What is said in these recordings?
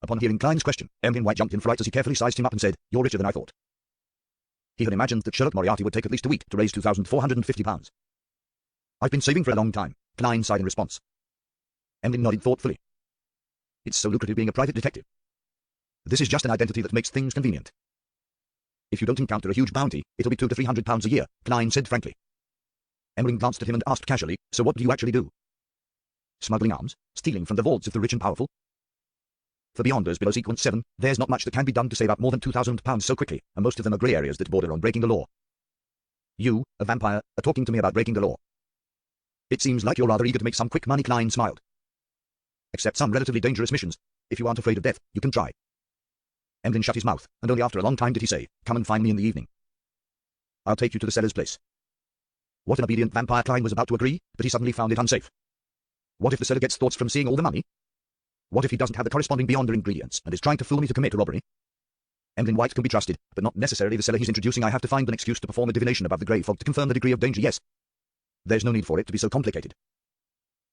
Upon hearing Klein's question, Emlyn White jumped in fright as he carefully sized him up and said, "You're richer than I thought." He had imagined that Sherlock Moriarty would take at least a week to raise £2,450. "I've been saving for a long time," Klein sighed in response. Emlyn nodded thoughtfully. "It's so lucrative being a private detective. This is just an identity that makes things convenient. If you don't encounter a huge bounty, it'll be £200 to £300 a year," Klein said frankly. Emlyn glanced at him and asked casually, "So what do you actually do? Smuggling arms? Stealing from the vaults of the rich and powerful?" For Beyonders below Sequence 7, there's not much that can be done to save up more than £2,000 so quickly, and most of them are grey areas that border on breaking the law. You, a vampire, are talking to me about breaking the law. It seems like you're rather eager to make some quick money, Klein smiled. "Except some relatively dangerous missions. If you aren't afraid of death, you can try." Emlyn shut his mouth, and only after a long time did he say, "Come and find me in the evening. I'll take you to the seller's place." What an obedient vampire! Klein was about to agree, but he suddenly found it unsafe. What if the seller gets thoughts from seeing all the money? What if he doesn't have the corresponding Beyonder ingredients and is trying to fool me to commit a robbery? Emlyn White can be trusted, but not necessarily the seller he's introducing. I have to find an excuse to perform a divination above the grey fog to confirm the degree of danger. Yes. There's no need for it to be so complicated.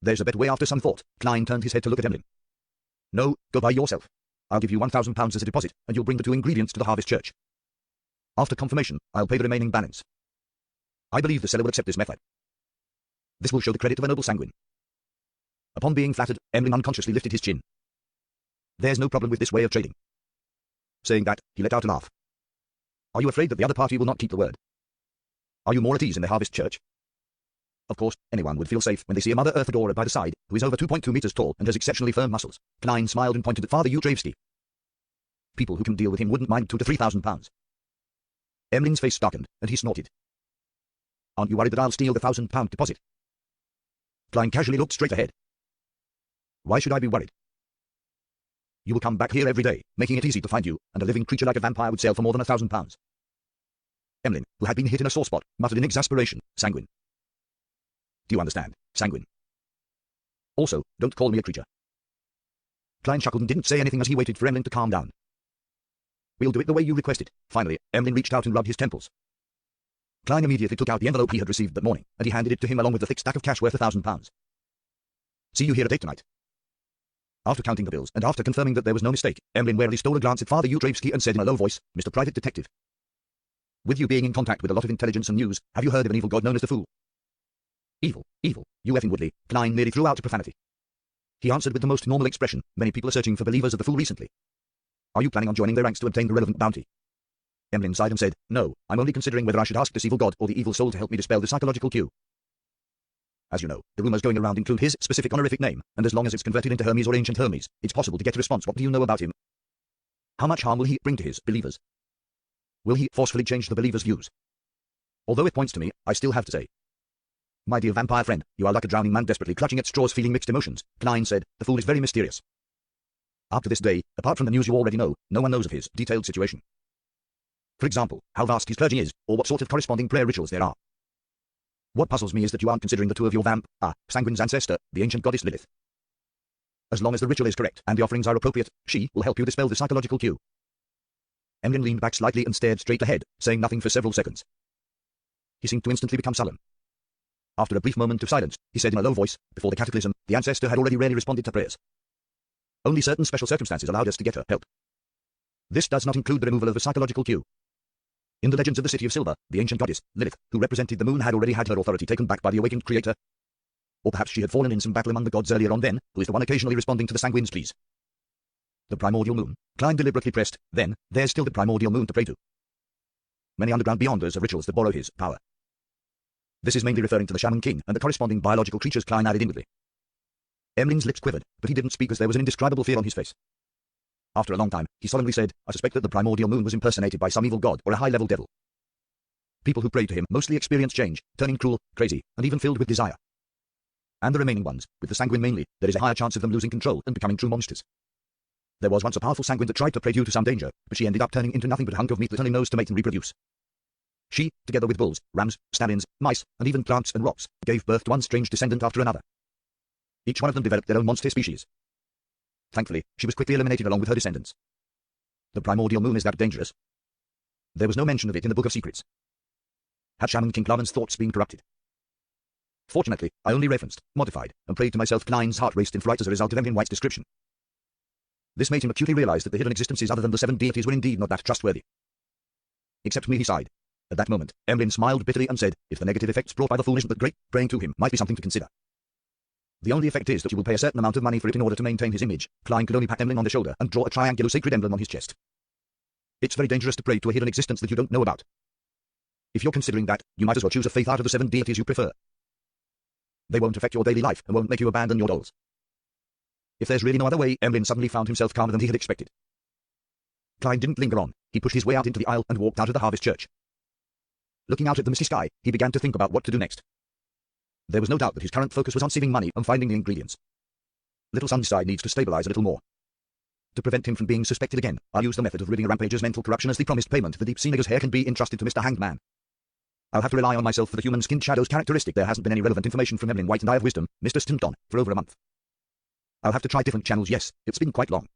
There's a better way after some thought. Klein turned his head to look at Emlyn. "No, go by yourself. I'll give you £1,000 as a deposit, and you'll bring the 2 ingredients to the Harvest Church. After confirmation, I'll pay the remaining balance. I believe the seller will accept this method. This will show the credit of a noble sanguine." Upon being flattered, Emlyn unconsciously lifted his chin. "There's no problem with this way of trading." Saying that, he let out a laugh. "Are you afraid that the other party will not keep the word? Are you more at ease in the Harvest Church? Of course, anyone would feel safe when they see a Mother Earth adorer by the side, who is over 2.2 meters tall and has exceptionally firm muscles." Klein smiled and pointed at Father Utravsky. "People who can deal with him wouldn't mind £2,000 to £3,000. Emlyn's face darkened, and he snorted. "Aren't you worried that I'll steal the £1,000 deposit?" Klein casually looked straight ahead. "Why should I be worried? You will come back here every day, making it easy to find you, and a living creature like a vampire would sell for more than £1,000. Emlyn, who had been hit in a sore spot, muttered in exasperation, "Sanguine. Do you understand? Sanguine. Also, don't call me a creature." Klein chuckled and didn't say anything as he waited for Emlyn to calm down. "We'll do it the way you requested." Finally, Emlyn reached out and rubbed his temples. Klein immediately took out the envelope he had received that morning, and he handed it to him along with the thick stack of cash worth £1,000. "See you here at 8 tonight." After counting the bills and after confirming that there was no mistake, Emlyn warily stole a glance at Father Utravsky and said in a low voice, "Mr. Private Detective, with you being in contact with a lot of intelligence and news, have you heard of an evil god known as the Fool?" "Evil, evil, you effing Woodley," Klein nearly threw out a profanity. He answered with the most normal expression, "Many people are searching for believers of the Fool recently. Are you planning on joining their ranks to obtain the relevant bounty?" Emlyn sighed and said, "No, I'm only considering whether I should ask this evil god or the evil soul to help me dispel the psychological cue. As you know, the rumors going around include his specific honorific name, and as long as it's converted into Hermes or Ancient Hermes, it's possible to get a response. What do you know about him? How much harm will he bring to his believers? Will he forcefully change the believers' views? Although it points to me, I still have to say, my dear vampire friend, you are like a drowning man desperately clutching at straws feeling mixed emotions." Klein said, "The Fool is very mysterious. Up to this day, apart from the news you already know, no one knows of his detailed situation. For example, how vast his clergy is, or what sort of corresponding prayer rituals there are. What puzzles me is that you aren't considering the 2 of your sanguine's ancestor, the ancient goddess Lilith. As long as the ritual is correct and the offerings are appropriate, she will help you dispel the psychological cue." Emlyn leaned back slightly and stared straight ahead, saying nothing for several seconds. He seemed to instantly become sullen. After a brief moment of silence, he said in a low voice, "Before the cataclysm, the ancestor had already rarely responded to prayers. Only certain special circumstances allowed us to get her help. This does not include the removal of the psychological cue. In the legends of the City of Silver, the ancient goddess, Lilith, who represented the moon, had already had her authority taken back by the awakened creator. Or perhaps she had fallen in some battle among the gods earlier on then, who is the one occasionally responding to the sanguine's pleas. The primordial moon," Klein deliberately pressed, "then, there's still the primordial moon to pray to. Many underground Beyonders have rituals that borrow his power. This is mainly referring to the Shaman King and the corresponding biological creatures," Klein added inwardly. Emlyn's lips quivered, but he didn't speak as there was an indescribable fear on his face. After a long time, he solemnly said, "I suspect that the primordial moon was impersonated by some evil god or a high-level devil. People who prayed to him mostly experience change, turning cruel, crazy, and even filled with desire. And the remaining ones, with the sanguine mainly, there is a higher chance of them losing control and becoming true monsters. There was once a powerful sanguine that tried to pray you to some danger, but she ended up turning into nothing but a hunk of meat that only knows to mate and reproduce. She, together with bulls, rams, stallions, mice, and even plants and rocks, gave birth to one strange descendant after another. Each one of them developed their own monster species. Thankfully, she was quickly eliminated along with her descendants. The primordial moon is that dangerous? There was no mention of it in the Book of Secrets. Had Shaman King Klarman's thoughts been corrupted? Fortunately, I only referenced, modified, and prayed to myself. Klein's heart raced in fright as a result of Emlyn White's description. This made him acutely realize that the hidden existences other than the 7 deities were indeed not that trustworthy. Except me, he sighed. At that moment, Emlyn smiled bitterly and said, if the negative effects brought by the fool isn't that great, praying to him might be something to consider. The only effect is that you will pay a certain amount of money for it in order to maintain his image. Klein could only pat Emlyn on the shoulder and draw a triangular sacred emblem on his chest. It's very dangerous to pray to a hidden existence that you don't know about. If you're considering that, you might as well choose a faith out of the 7 deities you prefer. They won't affect your daily life and won't make you abandon your dolls. If there's really no other way, Emlyn suddenly found himself calmer than he had expected. Klein didn't linger on. He pushed his way out into the aisle and walked out of the Harvest Church. Looking out at the misty sky, he began to think about what to do next. There was no doubt that his current focus was on saving money and finding the ingredients. Little Sunside needs to stabilize a little more. To prevent him from being suspected again, I'll use the method of ridding a rampager's mental corruption as the promised payment. The deep sea nigger's hair can be entrusted to Mr. Hanged Man. I'll have to rely on myself for the human-skinned shadow's characteristic. There hasn't been any relevant information from Emlyn White and I have wisdom, Mr. Stinton, for over a month. I'll have to try different channels. Yes, it's been quite long.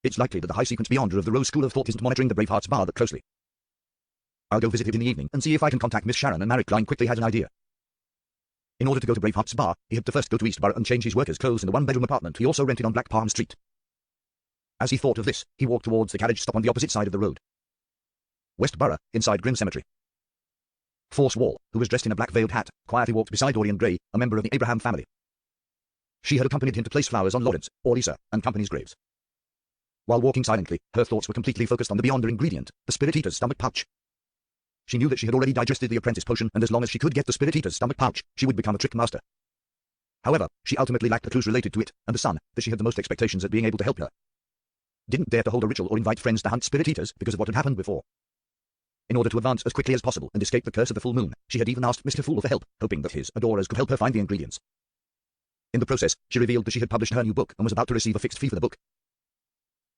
It's likely that the high-sequence beyonder of the Rose School of Thought isn't monitoring the Braveheart's bar that closely. I'll go visit it in the evening and see if I can contact Miss Sharon and Marek. Klein quickly had an idea. In order to go to Braveheart's bar, he had to first go to Eastborough and change his workers' clothes in the one-bedroom apartment he also rented on Black Palm Street. As he thought of this, he walked towards the carriage stop on the opposite side of the road. Westborough, inside Grim Cemetery. Force Wall, who was dressed in a black veiled hat, quietly walked beside Dorian Gray, a member of the Abraham family. She had accompanied him to place flowers on Lawrence, Orlisa, and company's graves. While walking silently, her thoughts were completely focused on the Beyonder ingredient, the Spirit Eater's stomach pouch. She knew that she had already digested the apprentice potion, and as long as she could get the Spirit Eater's stomach pouch, she would become a trick master. However, she ultimately lacked the clues related to it, and the son, that she had the most expectations at being able to help her, didn't dare to hold a ritual or invite friends to hunt Spirit Eaters because of what had happened before. In order to advance as quickly as possible and escape the curse of the full moon, she had even asked Mr. Fool for help, hoping that his adorers could help her find the ingredients. In the process, she revealed that she had published her new book and was about to receive a fixed fee for the book.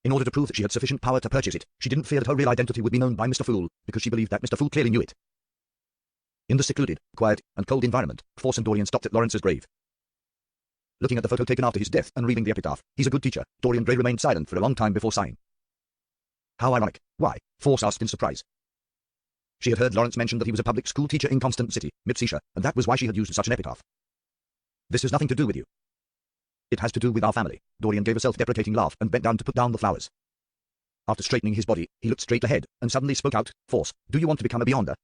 In order to prove that she had sufficient power to purchase it, she didn't fear that her real identity would be known by Mr. Fool, because she believed that Mr. Fool clearly knew it. In the secluded, quiet, and cold environment, Force and Dorian stopped at Lawrence's grave. Looking at the photo taken after his death and reading the epitaph, "He's a good teacher," Dorian Gray remained silent for a long time before sighing. How ironic. Why? Force asked in surprise. She had heard Lawrence mention that he was a public school teacher in Constant City, Mid-Seashire, and that was why she had used such an epitaph. This has nothing to do with you. It has to do with our family. Dorian gave a self-deprecating laugh and bent down to put down the flowers. After straightening his body, he looked straight ahead and suddenly spoke out, "Force, do you want to become a Beyonder?"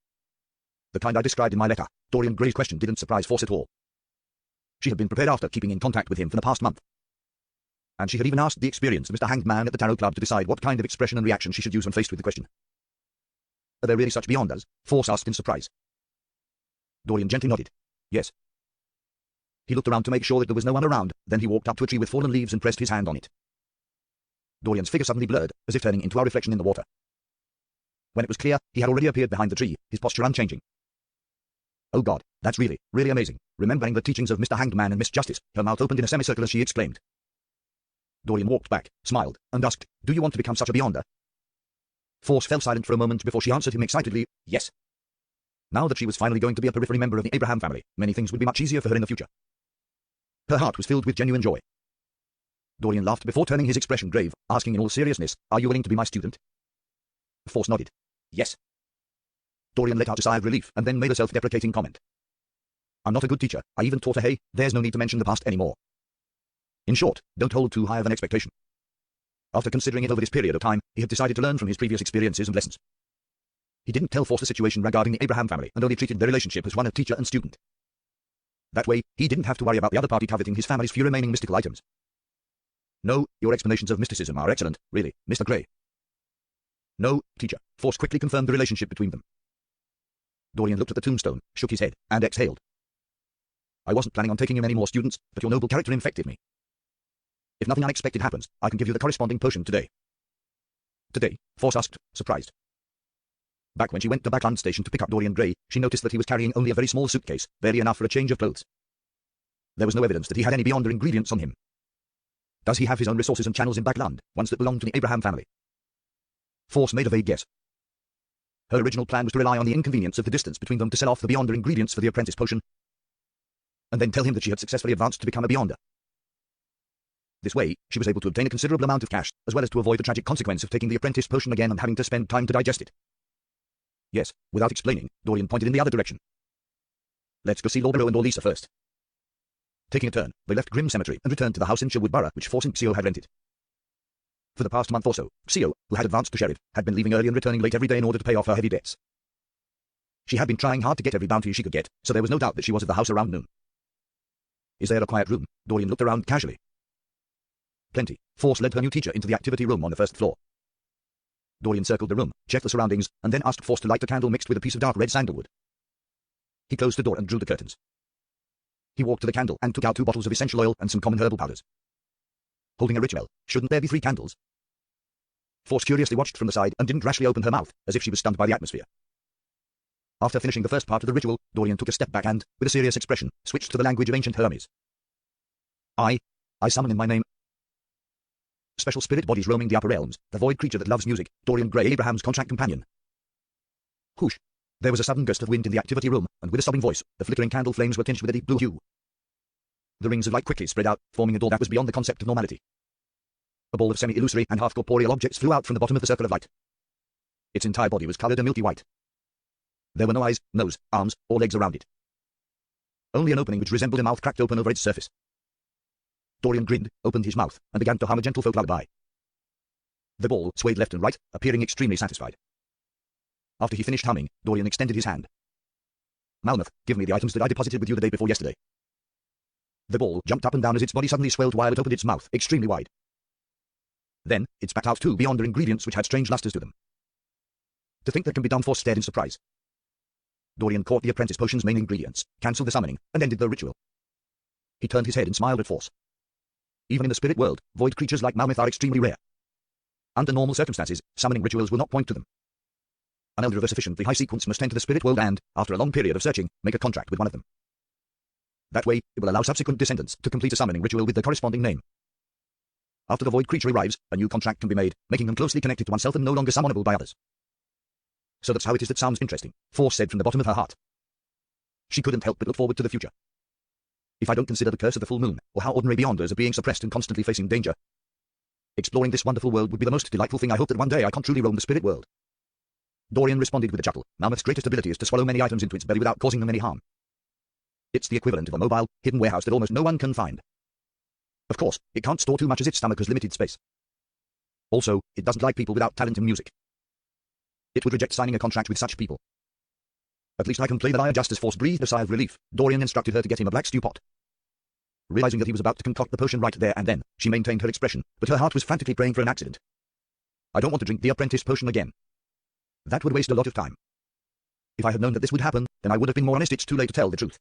The kind I described in my letter. Dorian Gray's question didn't surprise Force at all. She had been prepared after keeping in contact with him for the past month. And she had even asked the experienced Mr. Hanged Man at the Tarot Club to decide what kind of expression and reaction she should use when faced with the question. Are there really such Beyonders? Force asked in surprise. Dorian gently nodded. Yes. He looked around to make sure that there was no one around, then he walked up to a tree with fallen leaves and pressed his hand on it. Dorian's figure suddenly blurred, as if turning into a reflection in the water. When it was clear, he had already appeared behind the tree, his posture unchanging. Oh God, that's really, really amazing. Remembering the teachings of Mr. Hanged Man and Miss Justice, her mouth opened in a semicircle as she exclaimed. Dorian walked back, smiled, and asked, "Do you want to become such a Beyonder?" Force fell silent for a moment before she answered him excitedly, "Yes." Now that she was finally going to be a periphery member of the Abraham family, many things would be much easier for her in the future. Her heart was filled with genuine joy. Dorian laughed before turning his expression grave, asking in all seriousness, "Are you willing to be my student?" Force nodded. "Yes." Dorian let out a sigh of relief and then made a self-deprecating comment. "I'm not a good teacher. I even taught her hay. There's no need to mention the past anymore. In short, don't hold too high of an expectation." After considering it over this period of time, he had decided to learn from his previous experiences and lessons. He didn't tell Force the situation regarding the Abraham family and only treated their relationship as one of teacher and student. That way, he didn't have to worry about the other party coveting his family's few remaining mystical items. "No, your explanations of mysticism are excellent, really, Mr. Gray." "No, teacher." Force quickly confirmed the relationship between them. Dorian looked at the tombstone, shook his head, and exhaled. "I wasn't planning on taking in any more students, but your noble character infected me. If nothing unexpected happens, I can give you the corresponding potion today." "Today?" Force asked, surprised. Back when she went to Backland Station to pick up Dorian Gray, she noticed that he was carrying only a very small suitcase, barely enough for a change of clothes. There was no evidence that he had any Beyonder ingredients on him. Does he have his own resources and channels in Backland, ones that belonged to the Abraham family? Force made a vague guess. Her original plan was to rely on the inconvenience of the distance between them to sell off the Beyonder ingredients for the apprentice potion, and then tell him that she had successfully advanced to become a Beyonder. This way, she was able to obtain a considerable amount of cash, as well as to avoid the tragic consequence of taking the apprentice potion again and having to spend time to digest it. Yes, without explaining, Dorian pointed in the other direction. "Let's go see Lord Barrow and Orlisa first." Taking a turn, they left Grim Cemetery and returned to the house in Sherwood Borough which Force and Xio had rented. For the past month or so, Xio, who had advanced to sheriff, had been leaving early and returning late every day in order to pay off her heavy debts. She had been trying hard to get every bounty she could get, so there was no doubt that she was at the house around noon. Is there a quiet room? Dorian looked around casually. Plenty. Force led her new teacher into the activity room on the first floor. Dorian circled the room, checked the surroundings, and then asked Force to light a candle mixed with a piece of dark red sandalwood. He closed the door and drew the curtains. He walked to the candle and took out 2 bottles of essential oil and some common herbal powders. Holding a ritual, shouldn't there be 3 candles? Force curiously watched from the side and didn't rashly open her mouth, as if she was stunned by the atmosphere. After finishing the first part of the ritual, Dorian took a step back and, with a serious expression, switched to the language of ancient Hermes. I summon in my name. Special spirit bodies roaming the upper realms, the void creature that loves music, Dorian Gray, Abraham's contract companion. Whoosh! There was a sudden gust of wind in the activity room, and with a sobbing voice, the flickering candle flames were tinged with a deep blue hue. The rings of light quickly spread out, forming a door that was beyond the concept of normality. A ball of semi-illusory and half-corporeal objects flew out from the bottom of the circle of light. Its entire body was colored a milky white. There were no eyes, nose, arms, or legs around it. Only an opening which resembled a mouth cracked open over its surface. Dorian grinned, opened his mouth, and began to hum a gentle folk lullaby. The ball swayed left and right, appearing extremely satisfied. After he finished humming, Dorian extended his hand. Malmuth, give me the items that I deposited with you the day before yesterday. The ball jumped up and down as its body suddenly swelled while it opened its mouth, extremely wide. Then, it spat out 2 beyonder ingredients which had strange lusters to them. To think that can be done, Force stared in surprise. Dorian caught the apprentice potion's main ingredients, cancelled the summoning, and ended the ritual. He turned his head and smiled at Force. Even in the spirit world, void creatures like Malmuth are extremely rare. Under normal circumstances, summoning rituals will not point to them. An elder of a sufficiently high sequence must enter the spirit world and, after a long period of searching, make a contract with one of them. That way, it will allow subsequent descendants to complete a summoning ritual with the corresponding name. After the void creature arrives, a new contract can be made, making them closely connected to oneself and no longer summonable by others. So that's how it is. That sounds interesting, Force said from the bottom of her heart. She couldn't help but look forward to the future. If I don't consider the curse of the full moon, or how ordinary beyonders are being suppressed and constantly facing danger, exploring this wonderful world would be the most delightful thing. I hope that one day I can truly roam the spirit world. Dorian responded with a chuckle. Malmuth's greatest ability is to swallow many items into its belly without causing them any harm. It's the equivalent of a mobile, hidden warehouse that almost no one can find. Of course, it can't store too much as its stomach has limited space. Also, it doesn't like people without talent in music. It would reject signing a contract with such people. At least I can play the lyre. Just as Force breathed a sigh of relief, Dorian instructed her to get him a black stew pot. Realizing that he was about to concoct the potion right there and then, she maintained her expression, but her heart was frantically praying for an accident. I don't want to drink the apprentice potion again. That would waste a lot of time. If I had known that this would happen, then I would have been more honest. It's too late to tell the truth.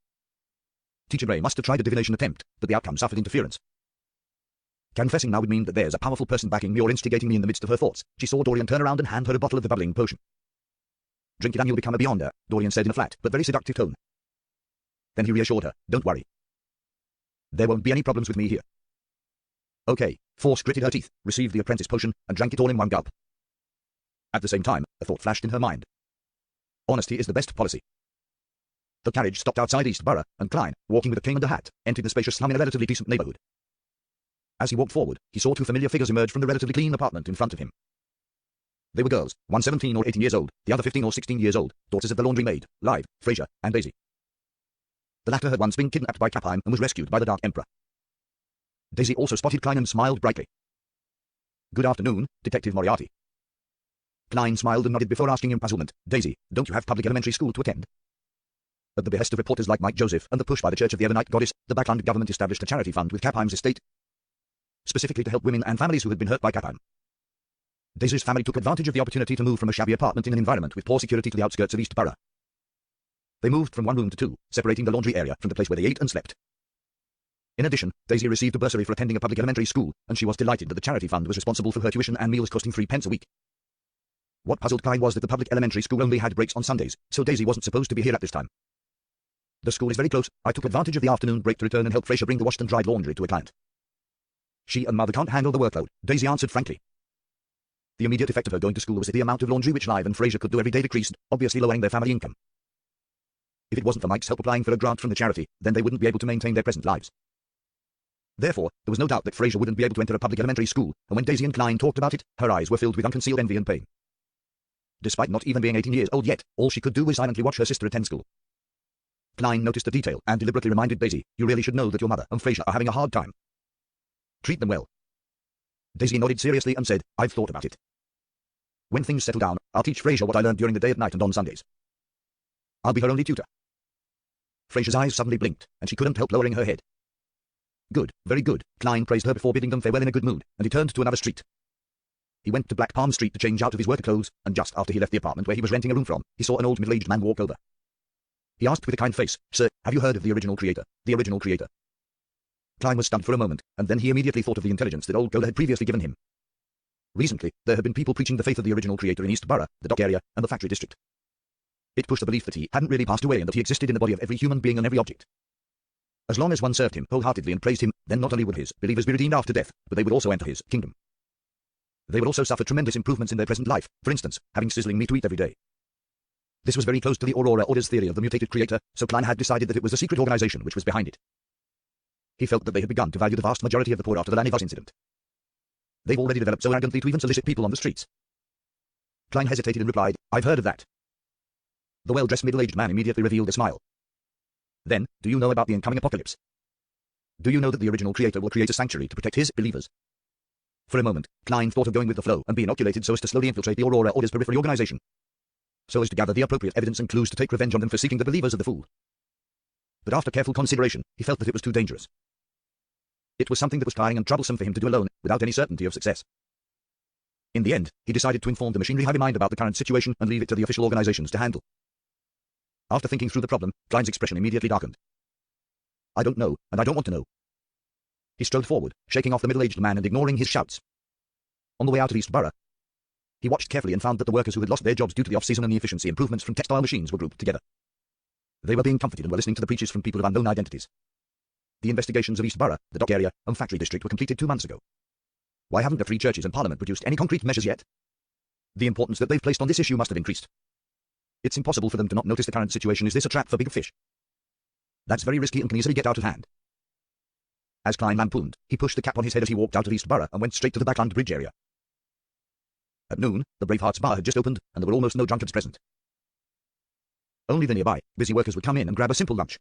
Teacher Gray must have tried a divination attempt, but the outcome suffered interference. Confessing now would mean that there's a powerful person backing me or instigating me. In the midst of her thoughts, she saw Dorian turn around and hand her a bottle of the bubbling potion. Drink it and you'll become a beyonder, Dorian said in a flat but very seductive tone. Then he reassured her, don't worry. There won't be any problems with me here. Okay, Force gritted her teeth, received the apprentice potion, and drank it all in one gulp. At the same time, a thought flashed in her mind. Honesty is the best policy. The carriage stopped outside East Borough, and Klein, walking with a cane and a hat, entered the spacious slum in a relatively decent neighborhood. As he walked forward, he saw 2 familiar figures emerge from the relatively clean apartment in front of him. They were girls, one 17 or 18 years old, the other 15 or 16 years old, daughters of the laundry maid, Live, Fraser, and Daisy. The latter had once been kidnapped by Capheim and was rescued by the Dark Emperor. Daisy also spotted Klein and smiled brightly. Good afternoon, Detective Moriarty. Klein smiled and nodded before asking in puzzlement, Daisy, don't you have public elementary school to attend? At the behest of reporters like Mike Joseph and the push by the Church of the Evernight Goddess, the Backland government established a charity fund with Capheim's estate, specifically to help women and families who had been hurt by Capheim. Daisy's family took advantage of the opportunity to move from a shabby apartment in an environment with poor security to the outskirts of East Borough. They moved from 1 room to 2, separating the laundry area from the place where they ate and slept. In addition, Daisy received a bursary for attending a public elementary school, and she was delighted that the charity fund was responsible for her tuition and meals costing 3 pence a week. What puzzled Klein was that the public elementary school only had breaks on Sundays, so Daisy wasn't supposed to be here at this time. The school is very close. I took advantage of the afternoon break to return and help Fraser bring the washed and dried laundry to a client. She and Mother can't handle the workload, Daisy answered frankly. The immediate effect of her going to school was that the amount of laundry which Live and Fraser could do every day decreased, obviously lowering their family income. If it wasn't for Mike's help applying for a grant from the charity, then they wouldn't be able to maintain their present lives. Therefore, there was no doubt that Fraser wouldn't be able to enter a public elementary school, and when Daisy and Klein talked about it, her eyes were filled with unconcealed envy and pain. Despite not even being 18 years old yet, all she could do was silently watch her sister attend school. Klein noticed the detail and deliberately reminded Daisy, you really should know that your mother and Fraser are having a hard time. Treat them well. Daisy nodded seriously and said, I've thought about it. When things settle down, I'll teach Frasier what I learned during the day at night and on Sundays. I'll be her only tutor. Frasier's eyes suddenly blinked, and she couldn't help lowering her head. Good, very good, Klein praised her before bidding them farewell in a good mood, and he turned to another street. He went to Black Palm Street to change out of his work clothes, and just after he left the apartment where he was renting a room from, he saw an old middle-aged man walk over. He asked with a kind face, Sir, have you heard of the original creator? The original creator. Klein was stunned for a moment, and then he immediately thought of the intelligence that old Gola had previously given him. Recently, there had been people preaching the faith of the original creator in East Borough, the dock area, and the factory district. It pushed the belief that he hadn't really passed away and that he existed in the body of every human being and every object. As long as one served him wholeheartedly and praised him, then not only would his believers be redeemed after death, but they would also enter his kingdom. They would also suffer tremendous improvements in their present life, for instance, having sizzling meat to eat every day. This was very close to the Aurora Order's theory of the mutated creator, so Klein had decided that it was a secret organization which was behind it. He felt that they had begun to value the vast majority of the poor after the Lanivas incident. They've already developed so arrogantly to even solicit people on the streets. Klein hesitated and replied, I've heard of that. The well-dressed middle-aged man immediately revealed a smile. Then, do you know about the incoming apocalypse? Do you know that the original creator will create a sanctuary to protect his believers? For a moment, Klein thought of going with the flow and be inoculated so as to slowly infiltrate the Aurora Order's periphery organization, so as to gather the appropriate evidence and clues to take revenge on them for seeking the believers of the fool. But after careful consideration, he felt that it was too dangerous. It was something that was tiring and troublesome for him to do alone, without any certainty of success. In the end, he decided to inform the machinery hive mind about the current situation and leave it to the official organizations to handle. After thinking through the problem, Klein's expression immediately darkened. I don't know, and I don't want to know. He strode forward, shaking off the middle-aged man and ignoring his shouts. On the way out of East Borough, he watched carefully and found that the workers who had lost their jobs due to the off-season and the efficiency improvements from textile machines were grouped together. They were being comforted and were listening to the preaches from people of unknown identities. The investigations of East Borough, the dock area, and factory district were completed 2 months ago. Why haven't the three churches and Parliament produced any concrete measures yet? The importance that they've placed on this issue must have increased. It's impossible for them to not notice the current situation. Is this a trap for big fish? That's very risky and can easily get out of hand. As Klein lampooned, he pushed the cap on his head as he walked out of East Borough and went straight to the Backland Bridge area. At noon, the Bravehearts Bar had just opened, and there were almost no drunkards present. Only the nearby, busy workers would come in and grab a simple lunch.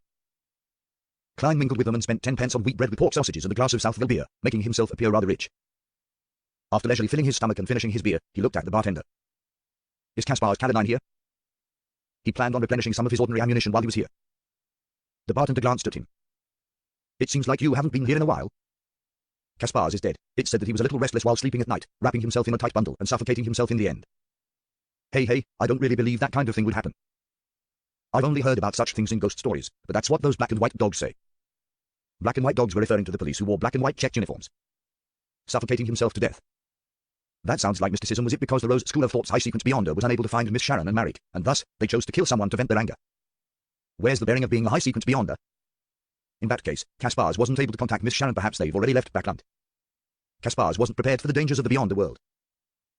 Klein mingled with them and spent 10 pence on wheat bread with pork sausages and a glass of Southville beer, making himself appear rather rich. After leisurely filling his stomach and finishing his beer, he looked at the bartender. Is Kaspar's Caroline here? He planned on replenishing some of his ordinary ammunition while he was here. The bartender glanced at him. It seems like you haven't been here in a while. Kaspar's is dead. It's said that he was a little restless while sleeping at night, wrapping himself in a tight bundle and suffocating himself in the end. Hey, I don't really believe that kind of thing would happen. I've only heard about such things in ghost stories, but that's what those black and white dogs say. Black and white dogs were referring to the police who wore black and white checked uniforms. Suffocating himself to death. That sounds like mysticism. Was it because the Rose School of Thought's High Sequence Beyonder was unable to find Miss Sharon and Marek, and thus, they chose to kill someone to vent their anger? Where's the bearing of being a High Sequence Beyonder? In that case, Kaspar's wasn't able to contact Miss Sharon. Perhaps they've already left Backland. Kaspar's wasn't prepared for the dangers of the Beyonder world.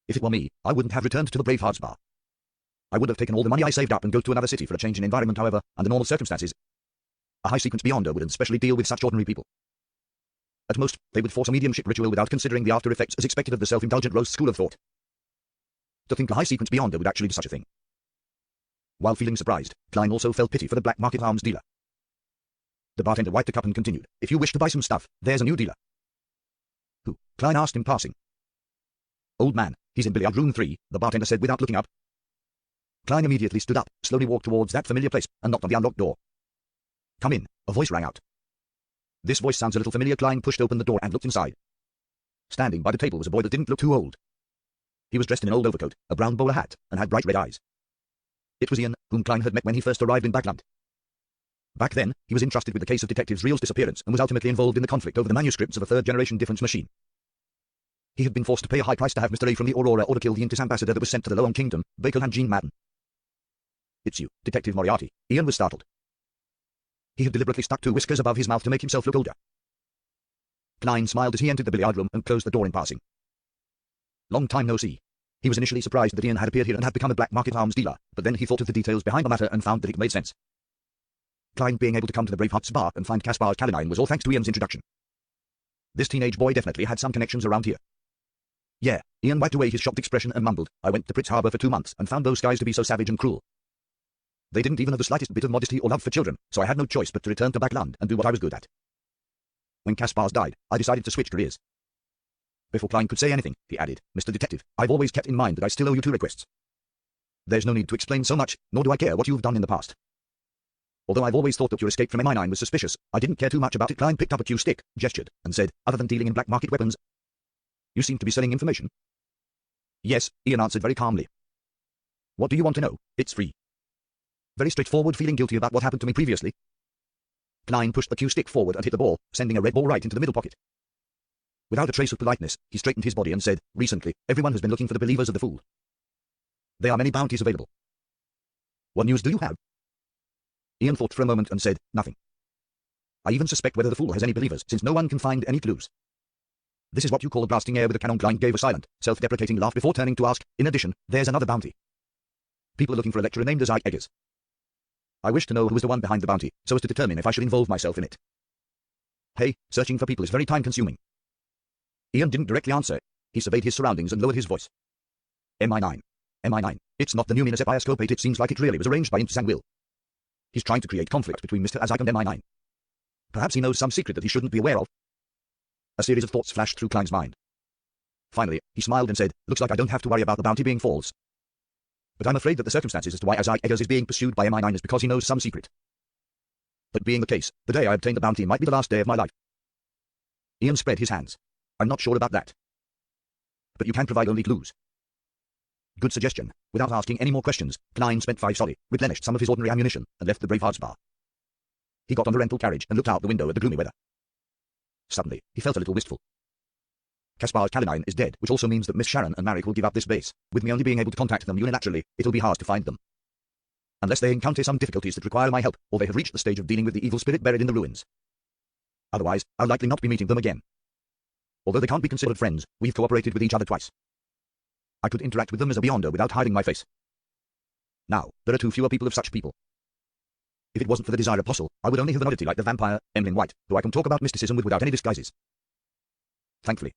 If it were me, I wouldn't have returned to the Bravehearts Bar. I would have taken all the money I saved up and go to another city for a change in environment. However, under normal circumstances, a High Sequence Beyonder wouldn't specially deal with such ordinary people. At most, they would force a mediumship ritual without considering the after effects as expected of the self-indulgent Rose School of Thought. To think a High Sequence Beyonder would actually do such a thing. While feeling surprised, Klein also felt pity for the black market arms dealer. The bartender wiped the cup and continued, If you wish to buy some stuff, there's a new dealer. Who? Klein asked in passing. Old man, he's in billiard room 3, the bartender said without looking up. Klein immediately stood up, slowly walked towards that familiar place, and knocked on the unlocked door. Come in, a voice rang out. This voice sounds a little familiar. Klein pushed open the door and looked inside. Standing by the table was a boy that didn't look too old. He was dressed in an old overcoat, a brown bowler hat, and had bright red eyes. It was Ian, whom Klein had met when he first arrived in Backland. Back then, he was entrusted with the case of Detective Reel's disappearance and was ultimately involved in the conflict over the manuscripts of a third-generation difference machine. He had been forced to pay a high price to have Mr. A from the Aurora Order kill the Intis ambassador that was sent to the Loan Kingdom, Bakel and Jean Madden. It's you, Detective Moriarty. Ian was startled. He had deliberately stuck 2 whiskers above his mouth to make himself look older. Klein smiled as he entered the billiard room and closed the door in passing. Long time no see. He was initially surprised that Ian had appeared here and had become a black market arms dealer, but then he thought of the details behind the matter and found that it made sense. Klein being able to come to the Bravehearts Bar and find Kaspar's Caroline was all thanks to Ian's introduction. This teenage boy definitely had some connections around here. Yeah, Ian wiped away his shocked expression and mumbled, I went to Pritz Harbor for 2 months and found those guys to be so savage and cruel. They didn't even have the slightest bit of modesty or love for children, so I had no choice but to return to Backland and do what I was good at. When Kaspar's died, I decided to switch careers. Before Klein could say anything, he added, Mr. Detective, I've always kept in mind that I still owe you 2 requests. There's no need to explain so much, nor do I care what you've done in the past. Although I've always thought that your escape from MI9 was suspicious, I didn't care too much about it. Klein picked up a cue stick, gestured, and said, other than dealing in black market weapons, you seem to be selling information. Yes, Ian answered very calmly. What do you want to know? It's free. Very straightforward, feeling guilty about what happened to me previously. Klein pushed the cue stick forward and hit the ball, sending a red ball right into the middle pocket. Without a trace of politeness, he straightened his body and said, recently, everyone has been looking for the believers of the Fool. There are many bounties available. What news do you have? Ian thought for a moment and said, nothing. I even suspect whether the Fool has any believers, since no one can find any clues. This is what you call blasting air with a cannon. Klein gave a silent, self-deprecating laugh before turning to ask, in addition, there's another bounty. People are looking for a lecturer named Isaac Eggers. I wish to know who was the one behind the bounty, so as to determine if I should involve myself in it. Hey, searching for people is very time-consuming. Ian didn't directly answer. He surveyed his surroundings and lowered his voice. MI9. MI9. It's not the new Minas Epioscope 8. It seems like it really was arranged by Will. He's trying to create conflict between Mr. Isaac and MI9. Perhaps he knows some secret that he shouldn't be aware of. A series of thoughts flashed through Klein's mind. Finally, he smiled and said, looks like I don't have to worry about the bounty being false. But I'm afraid that the circumstances as to why Isaac Eggers is being pursued by MI9 is because he knows some secret. That being the case, the day I obtain the bounty might be the last day of my life. Ian spread his hands. I'm not sure about that. But you can provide only clues. Good suggestion. Without asking any more questions, Klein spent 5 soldi, replenished some of his ordinary ammunition, and left the Bravehearts bar. He got on the rental carriage and looked out the window at the gloomy weather. Suddenly, he felt a little wistful. Kaspar's Kalinine is dead, which also means that Miss Sharon and Marek will give up this base. With me only being able to contact them unilaterally, it'll be hard to find them. Unless they encounter some difficulties that require my help, or they have reached the stage of dealing with the evil spirit buried in the ruins. Otherwise, I'll likely not be meeting them again. Although they can't be considered friends, we've cooperated with each other twice. I could interact with them as a Beyonder without hiding my face. Now, there are 2 fewer people of such people. If it wasn't for the Desire Apostle, I would only have an oddity like the vampire, Emlyn White, who I can talk about mysticism with without any disguises. Thankfully,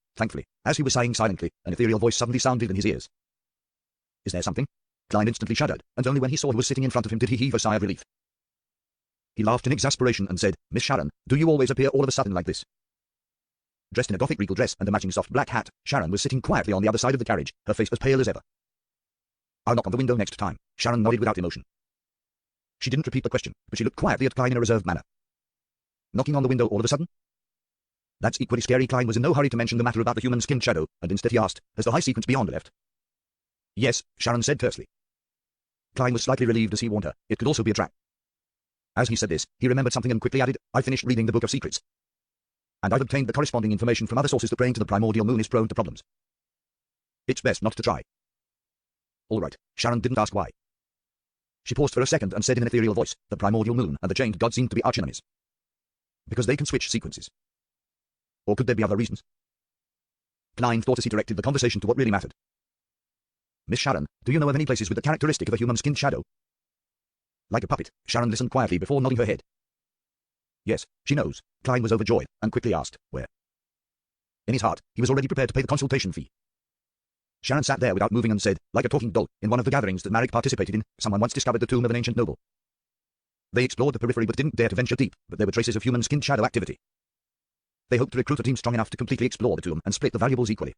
as he was sighing silently, an ethereal voice suddenly sounded in his ears. Is there something? Klein instantly shuddered, and only when he saw who was sitting in front of him did he heave a sigh of relief. He laughed in exasperation and said, Miss Sharon, do you always appear all of a sudden like this? Dressed in a Gothic regal dress and a matching soft black hat, Sharon was sitting quietly on the other side of the carriage, her face as pale as ever. I'll knock on the window next time. Sharon nodded without emotion. She didn't repeat the question, but she looked quietly at Klein in a reserved manner. Knocking on the window all of a sudden? That's equally scary. Klein was in no hurry to mention the matter about the human-skinned shadow, and instead he asked, has the high sequence Beyonder left? Yes, Sharon said tersely. Klein was slightly relieved as he warned her, it could also be a trap. As he said this, he remembered something and quickly added, I finished reading the Book of Secrets. And I've obtained the corresponding information from other sources that praying to the primordial moon is prone to problems. It's best not to try. All right, Sharon didn't ask why. She paused for a second and said in an ethereal voice, the primordial moon and the chained god seem to be archenemies. Because they can switch sequences. Or could there be other reasons? Klein thought as he directed the conversation to what really mattered. Miss Sharon, do you know of any places with the characteristic of a human-skinned shadow? Like a puppet, Sharon listened quietly before nodding her head. Yes, she knows. Klein was overjoyed, and quickly asked, where? In his heart, he was already prepared to pay the consultation fee. Sharon sat there without moving and said, like a talking doll, in one of the gatherings that Marek participated in, someone once discovered the tomb of an ancient noble. They explored the periphery but didn't dare to venture deep, but there were traces of human-skinned shadow activity. They hoped to recruit a team strong enough to completely explore the tomb and split the valuables equally.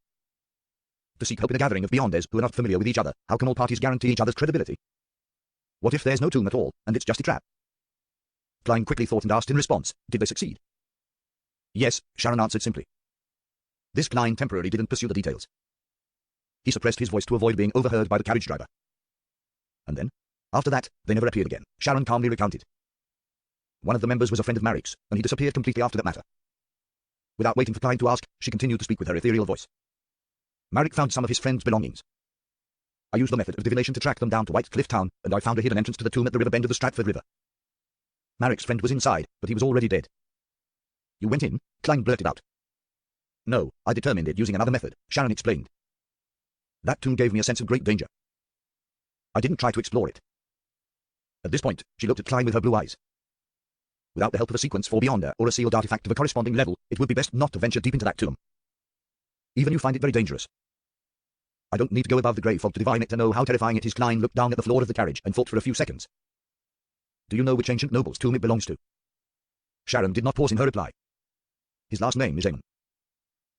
To seek help in a gathering of Beyonders who are not familiar with each other, how can all parties guarantee each other's credibility? What if there's no tomb at all, and it's just a trap? Klein quickly thought and asked in response, did they succeed? Yes, Sharon answered simply. This Klein temporarily didn't pursue the details. He suppressed his voice to avoid being overheard by the carriage driver. And then, after that, they never appeared again, Sharon calmly recounted. One of the members was a friend of Marek's, and he disappeared completely after that matter. Without waiting for Klein to ask, she continued to speak with her ethereal voice. Marek found some of his friend's belongings. I used the method of divination to track them down to White Cliff Town, and I found a hidden entrance to the tomb at the river bend of the Stratford River. Marek's friend was inside, but he was already dead. You went in? Klein blurted out. No, I determined it using another method, Sharon explained. That tomb gave me a sense of great danger. I didn't try to explore it. At this point, she looked at Klein with her blue eyes. Without the help of a sequence for Beyonder or a sealed artifact of a corresponding level, it would be best not to venture deep into that tomb. Even you find it very dangerous. I don't need to go above the grave fog to divine it to know how terrifying it is. Klein looked down at the floor of the carriage and thought for a few seconds. Do you know which ancient noble's tomb it belongs to? Sharon did not pause in her reply. His last name is Aemon.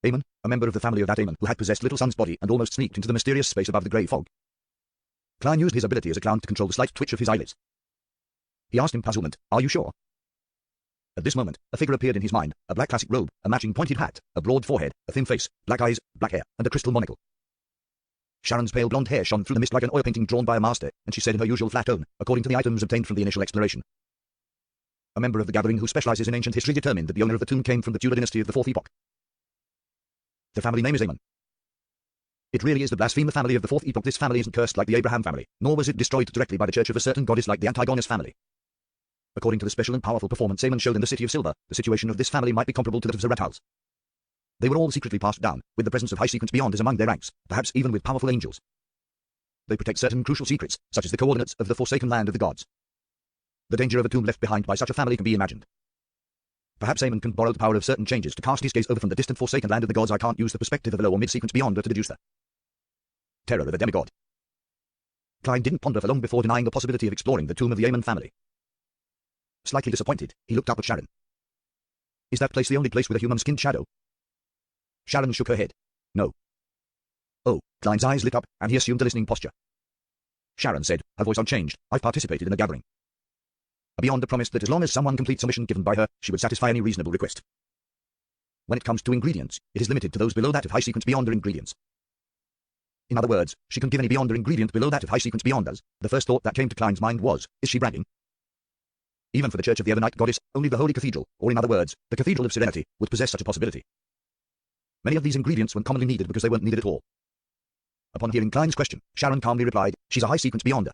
Aemon, a member of the family of that Aemon who had possessed Little Sun's body and almost sneaked into the mysterious space above the grey fog. Klein used his ability as a clown to control the slight twitch of his eyelids. He asked in puzzlement, "Are you sure?" At this moment, a figure appeared in his mind, a black classic robe, a matching pointed hat, a broad forehead, a thin face, black eyes, black hair, and a crystal monocle. Sharon's pale blonde hair shone through the mist like an oil painting drawn by a master, and she said in her usual flat tone, according to the items obtained from the initial exploration. A member of the gathering who specializes in ancient history determined that the owner of the tomb came from the Tudor dynasty of the Fourth Epoch. The family name is Aemon. It really is the blasphemer family of the Fourth Epoch. This family isn't cursed like the Abraham family, nor was it destroyed directly by the church of a certain goddess like the Antigonus family. According to the special and powerful performance Aemon showed in the City of Silver, the situation of this family might be comparable to that of the Zerattals. They were all secretly passed down, with the presence of high sequence beyonders among their ranks, perhaps even with powerful angels. They protect certain crucial secrets, such as the coordinates of the forsaken land of the gods. The danger of a tomb left behind by such a family can be imagined. Perhaps Aemon can borrow the power of certain changes to cast his gaze over from the distant forsaken land of the gods. I can't use the perspective of a low or mid-sequence beyonder to deduce the terror of a demigod. Klein didn't ponder for long before denying the possibility of exploring the tomb of the Aemon family. Slightly disappointed, he looked up at Sharon. "Is that place the only place with a human-skinned shadow?" Sharon shook her head. "No." "Oh," Klein's eyes lit up, and he assumed a listening posture. Sharon said, her voice unchanged, "I've participated in the gathering. A beyonder promised that as long as someone completes a mission given by her, she would satisfy any reasonable request. When it comes to ingredients, it is limited to those below that of high-sequence beyonder ingredients. In other words, she can give any beyonder ingredient below that of high-sequence beyonders." The first thought that came to Klein's mind was, is she bragging? Even for the Church of the Evernight Goddess, only the Holy Cathedral, or in other words, the Cathedral of Serenity, would possess such a possibility. Many of these ingredients weren't commonly needed because they weren't needed at all. Upon hearing Klein's question, Sharon calmly replied, "She's a high-sequence beyonder."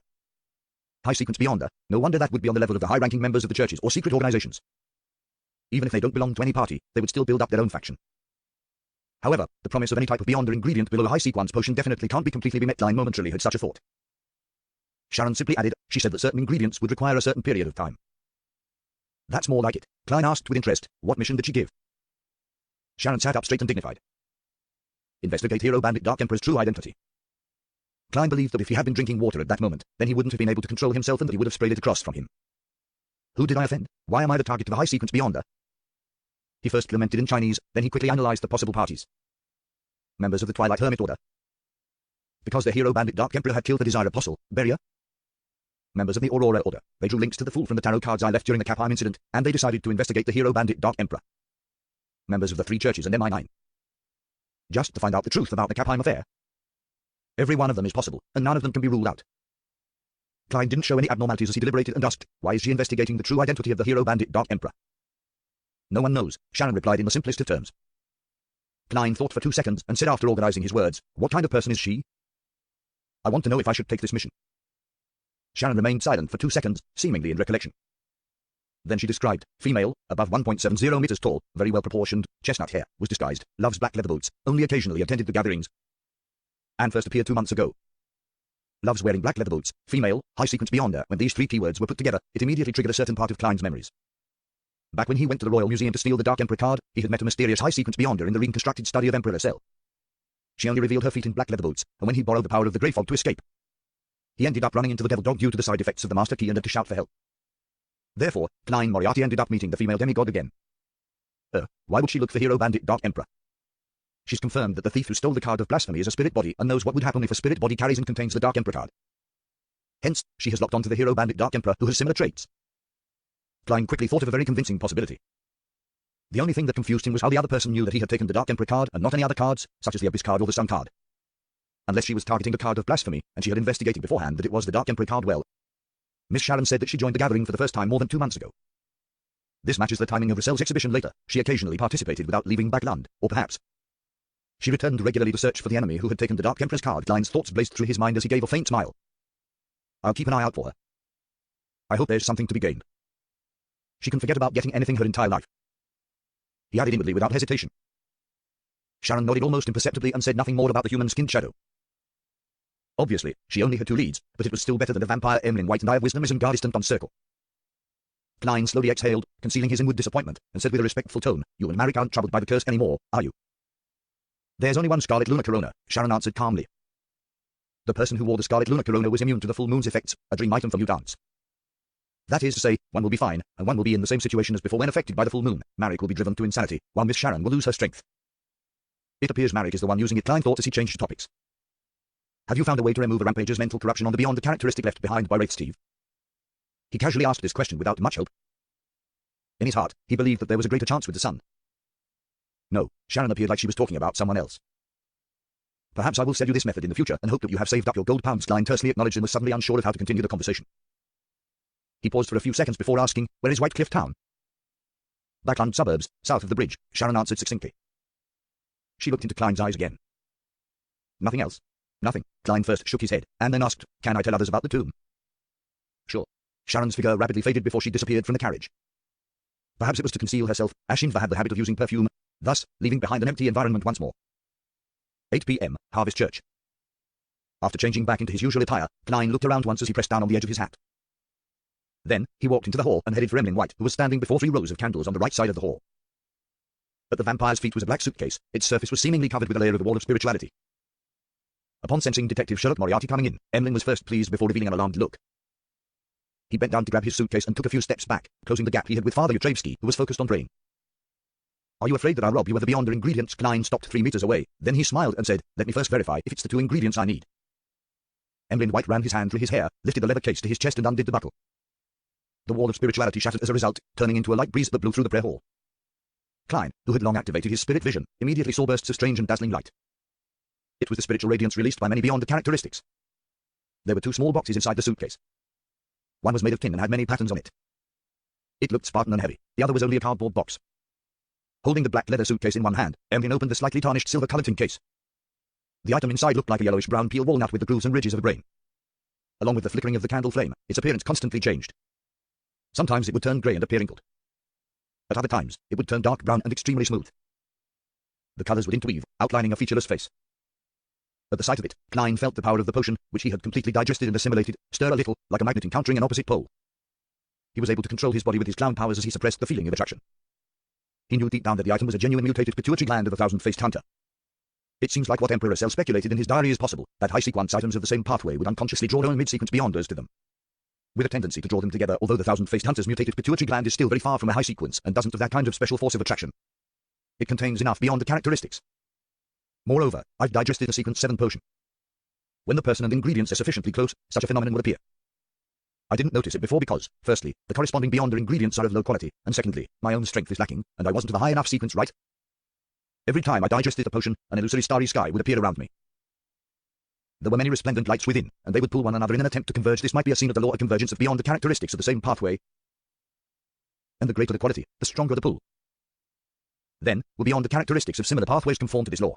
High-sequence beyonder? No wonder that would be on the level of the high-ranking members of the churches or secret organizations. Even if they don't belong to any party, they would still build up their own faction. However, the promise of any type of beyonder ingredient below a high-sequence potion definitely can't be completely met. Klein momentarily had such a thought. Sharon simply added, "She said that certain ingredients would require a certain period of time." "That's more like it," Klein asked with interest. "What mission did she give?" Sharon sat up straight and dignified. "Investigate Hero Bandit Dark Emperor's true identity." Klein believed that if he had been drinking water at that moment, then he wouldn't have been able to control himself and that he would have sprayed it across from him. Who did I offend? Why am I the target of a high-sequence beyonder? He first lamented in Chinese, then he quickly analyzed the possible parties. Members of the Twilight Hermit Order. Because their Hero Bandit Dark Emperor had killed the Desire Apostle, Beria. Members of the Aurora Order. They drew links to the Fool from the tarot cards I left during the Capheim incident, and they decided to investigate the Hero Bandit Dark Emperor. Members of the three churches and MI9. Just to find out the truth about the Capheim affair. Every one of them is possible, and none of them can be ruled out. Klein didn't show any abnormalities as he deliberated and asked, "Why is she investigating the true identity of the Hero Bandit Dark Emperor?" "No one knows," Sharon replied in the simplest of terms. Klein thought for 2 seconds and said after organizing his words, "What kind of person is she?" "I want to know if I should take this mission." Sharon remained silent for 2 seconds, seemingly in recollection. Then she described, female, above 1.70 meters tall, very well proportioned, chestnut hair, was disguised, loves black leather boots, only occasionally attended the gatherings, and first appeared 2 months ago. Loves wearing black leather boots, female, high-sequence beyonder. When these 3 keywords were put together, it immediately triggered a certain part of Klein's memories. Back when he went to the Royal Museum to steal the Dark Emperor card, he had met a mysterious high-sequence beyonder in the reconstructed study of Emperor Lascelles. She only revealed her feet in black leather boots, and when he borrowed the power of the Grey Fog to escape, he ended up running into the Devil Dog due to the side effects of the Master Key and had to shout for help. Therefore, Klein Moriarty ended up meeting the female demigod again. Why would she look for Hero Bandit Dark Emperor? She's confirmed that the thief who stole the card of blasphemy is a spirit body and knows what would happen if a spirit body carries and contains the Dark Emperor card. Hence, she has locked onto the Hero Bandit Dark Emperor who has similar traits. Klein quickly thought of a very convincing possibility. The only thing that confused him was how the other person knew that he had taken the Dark Emperor card and not any other cards, such as the Abyss card or the Sun card. Unless she was targeting the card of blasphemy, and she had investigated beforehand that it was the Dark Emperor card. Well, Miss Sharon said that she joined the gathering for the first time more than 2 months ago. This matches the timing of Lascelles' exhibition later. She occasionally participated without leaving Backland, or perhaps she returned regularly to search for the enemy who had taken the Dark Emperor's card. Klein's thoughts blazed through his mind as he gave a faint smile. "I'll keep an eye out for her. I hope there's something to be gained. She can forget about getting anything her entire life." He added inwardly without hesitation. Sharon nodded almost imperceptibly and said nothing more about the human-skinned shadow. Obviously, she only had 2 leads, but it was still better than the vampire Emlyn White and Eye of Wisdom is guard distant on circle. Klein slowly exhaled, concealing his inward disappointment, and said with a respectful tone, "You and Marek aren't troubled by the curse anymore, are you?" "There's only one Scarlet Luna Corona," Sharon answered calmly. "The person who wore the Scarlet Luna Corona was immune to the full moon's effects, a dream item for mutants. That is to say, one will be fine, and one will be in the same situation as before when affected by the full moon. Marek will be driven to insanity, while Miss Sharon will lose her strength." It appears Marek is the one using it. Klein thought as he changed topics. Have you found a way to remove the Rampager's mental corruption on the beyond characteristic left behind by Wraith Steve? He casually asked this question without much hope. In his heart, he believed that there was a greater chance with the son. No, Sharon appeared like she was talking about someone else. Perhaps I will sell you this method in the future and hope that you have saved up your gold pounds. Klein tersely acknowledged and was suddenly unsure of how to continue the conversation. He paused for a few seconds before asking, where is White Cliff Town? Backland suburbs, south of the bridge, Sharon answered succinctly. She looked into Klein's eyes again. Nothing else? Nothing. Klein first shook his head, and then asked, can I tell others about the tomb? Sure. Sharon's figure rapidly faded before she disappeared from the carriage. Perhaps it was to conceal herself, as she never had the habit of using perfume, thus leaving behind an empty environment once more. 8 p.m., Harvest Church. After changing back into his usual attire, Klein looked around once as he pressed down on the edge of his hat. Then, he walked into the hall and headed for Emlyn White, who was standing before 3 rows of candles on the right side of the hall. At the vampire's feet was a black suitcase. Its surface was seemingly covered with a layer of the wall of spirituality. Upon sensing Detective Sherlock Moriarty coming in, Emlyn was first pleased before revealing an alarmed look. He bent down to grab his suitcase and took a few steps back, closing the gap he had with Father Yudrevsky, who was focused on praying. Are you afraid that I'll rob you of the beyonder ingredients? Klein stopped 3 meters away. Then he smiled and said, let me first verify if it's the 2 ingredients I need. Emlyn White ran his hand through his hair, lifted the leather case to his chest and undid the buckle. The wall of spirituality shattered as a result, turning into a light breeze that blew through the prayer hall. Klein, who had long activated his spirit vision, immediately saw bursts of strange and dazzling light. It was the spiritual radiance released by many beyond the characteristics. There were 2 small boxes inside the suitcase. One was made of tin and had many patterns on it. It looked Spartan and heavy. The other was only a cardboard box. Holding the black leather suitcase in one hand, Emlyn opened the slightly tarnished silver-colored tin case. The item inside looked like a yellowish-brown peel walnut with the grooves and ridges of a brain. Along with the flickering of the candle flame, its appearance constantly changed. Sometimes it would turn grey and appear wrinkled. At other times, it would turn dark brown and extremely smooth. The colors would interweave, outlining a featureless face. At the sight of it, Klein felt the power of the potion, which he had completely digested and assimilated, stir a little, like a magnet encountering an opposite pole. He was able to control his body with his clown powers as he suppressed the feeling of attraction. He knew deep down that the item was a genuine mutated pituitary gland of the thousand-faced hunter. It seems like what Emperor Cell speculated in his diary is possible, that high-sequence items of the same pathway would unconsciously draw their own mid-sequence beyonders to them, with a tendency to draw them together, although the thousand-faced hunter's mutated pituitary gland is still very far from a high sequence and doesn't have that kind of special force of attraction. It contains enough beyond the characteristics. Moreover, I've digested a sequence 7 potion. When the person and ingredients are sufficiently close, such a phenomenon will appear. I didn't notice it before because, firstly, the corresponding beyonder ingredients are of low quality, and secondly, my own strength is lacking, and I wasn't of a high enough sequence, right? Every time I digested a potion, an illusory starry sky would appear around me. There were many resplendent lights within, and they would pull one another in an attempt to converge. This might be a scene of the law of convergence of beyond the characteristics of the same pathway. And the greater the quality, the stronger the pull. Then, will beyond the characteristics of similar pathways conform to this law?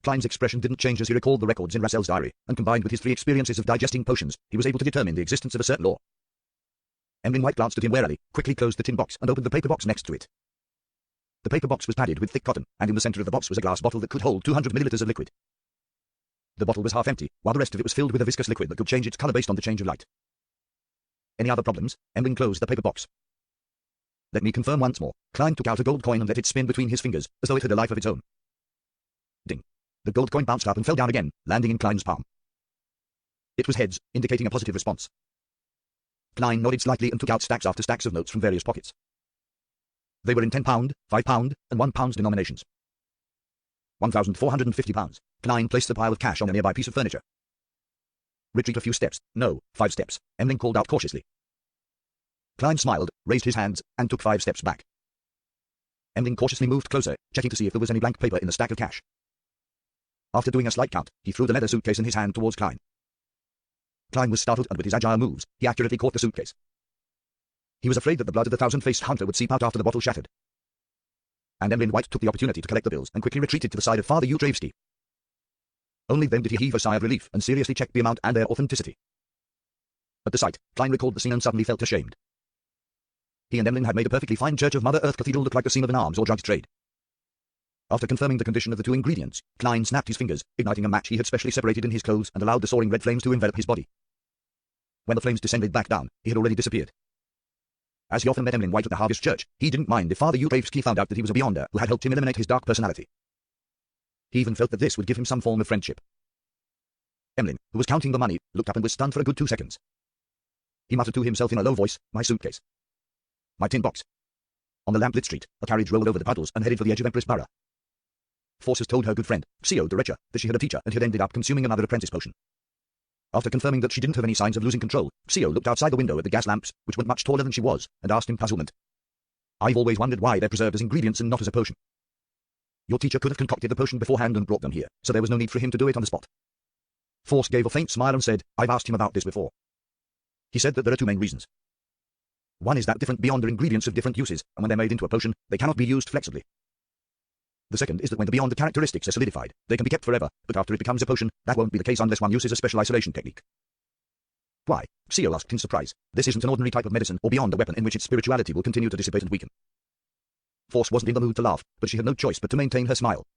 Klein's expression didn't change as he recalled the records in Rassel's diary, and combined with his 3 experiences of digesting potions, he was able to determine the existence of a certain law. Emlyn White glanced at him warily, quickly closed the tin box, and opened the paper box next to it. The paper box was padded with thick cotton, and in the center of the box was a glass bottle that could hold 200 milliliters of liquid. The bottle was half empty, while the rest of it was filled with a viscous liquid that could change its color based on the change of light. Any other problems? Emlyn closed the paper box. Let me confirm once more. Klein took out a gold coin and let it spin between his fingers, as though it had a life of its own. Ding. The gold coin bounced up and fell down again, landing in Klein's palm. It was heads, indicating a positive response. Klein nodded slightly and took out stacks after stacks of notes from various pockets. They were in £10, £5, and £1 denominations. £1,450. Klein placed the pile of cash on a nearby piece of furniture. Retreat a few steps. No, 5 steps. Emlyn called out cautiously. Klein smiled, raised his hands, and took 5 steps back. Emlyn cautiously moved closer, checking to see if there was any blank paper in the stack of cash. After doing a slight count, he threw the leather suitcase in his hand towards Klein. Klein was startled, and with his agile moves, he accurately caught the suitcase. He was afraid that the blood of the thousand-faced hunter would seep out after the bottle shattered. And Emlyn White took the opportunity to collect the bills and quickly retreated to the side of Father Yudrevsky. Only then did he heave a sigh of relief and seriously check the amount and their authenticity. At the sight, Klein recalled the scene and suddenly felt ashamed. He and Emlyn had made a perfectly fine Church of Mother Earth cathedral look like the scene of an arms or drugs trade. After confirming the condition of the 2 ingredients, Klein snapped his fingers, igniting a match he had specially separated in his clothes and allowed the soaring red flames to envelop his body. When the flames descended back down, he had already disappeared. As he often met Emlyn White at the Harvest Church, he didn't mind if Father Yudrevsky found out that he was a beyonder who had helped him eliminate his dark personality. He even felt that this would give him some form of friendship. Emlyn, who was counting the money, looked up and was stunned for a good 2 seconds. He muttered to himself in a low voice, my suitcase. My tin box. On the lamplit street, a carriage rolled over the puddles and headed for the edge of Empress Borough. Force has told her good friend, Xio Derecha, that she had a teacher and had ended up consuming another apprentice potion. After confirming that she didn't have any signs of losing control, Xio looked outside the window at the gas lamps, which were much taller than she was, and asked in puzzlement, "I've always wondered why they're preserved as ingredients and not as a potion. Your teacher could have concocted the potion beforehand and brought them here, so there was no need for him to do it on the spot." Force gave a faint smile and said, "I've asked him about this before. He said that there are two main reasons. One is that different Beyonder ingredients have different uses, and when they're made into a potion, they cannot be used flexibly. The second is that when the Beyonder characteristics are solidified, they can be kept forever, but after it becomes a potion, that won't be the case unless one uses a special isolation technique." "Why?" Xio asked in surprise. "This isn't an ordinary type of medicine or Beyonder weapon in which its spirituality will continue to dissipate and weaken." Force wasn't in the mood to laugh, but she had no choice but to maintain her smile.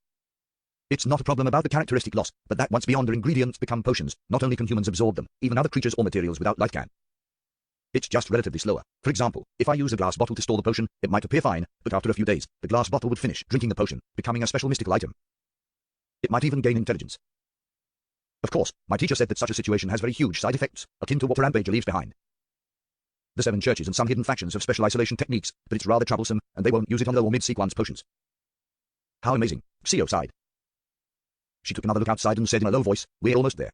"It's not a problem about the characteristic loss, but that once Beyonder ingredients become potions, not only can humans absorb them, even other creatures or materials without life can. It's just relatively slower. For example, if I use a glass bottle to store the potion, it might appear fine, but after a few days, the glass bottle would finish drinking the potion, becoming a special mystical item. It might even gain intelligence. Of course, my teacher said that such a situation has very huge side effects, akin to what a rampager leaves behind. The 7 churches and some hidden factions have special isolation techniques, but it's rather troublesome, and they won't use it on low or mid-sequence potions." "How amazing," Xio sighed. She took another look outside and said in a low voice, "We're almost there."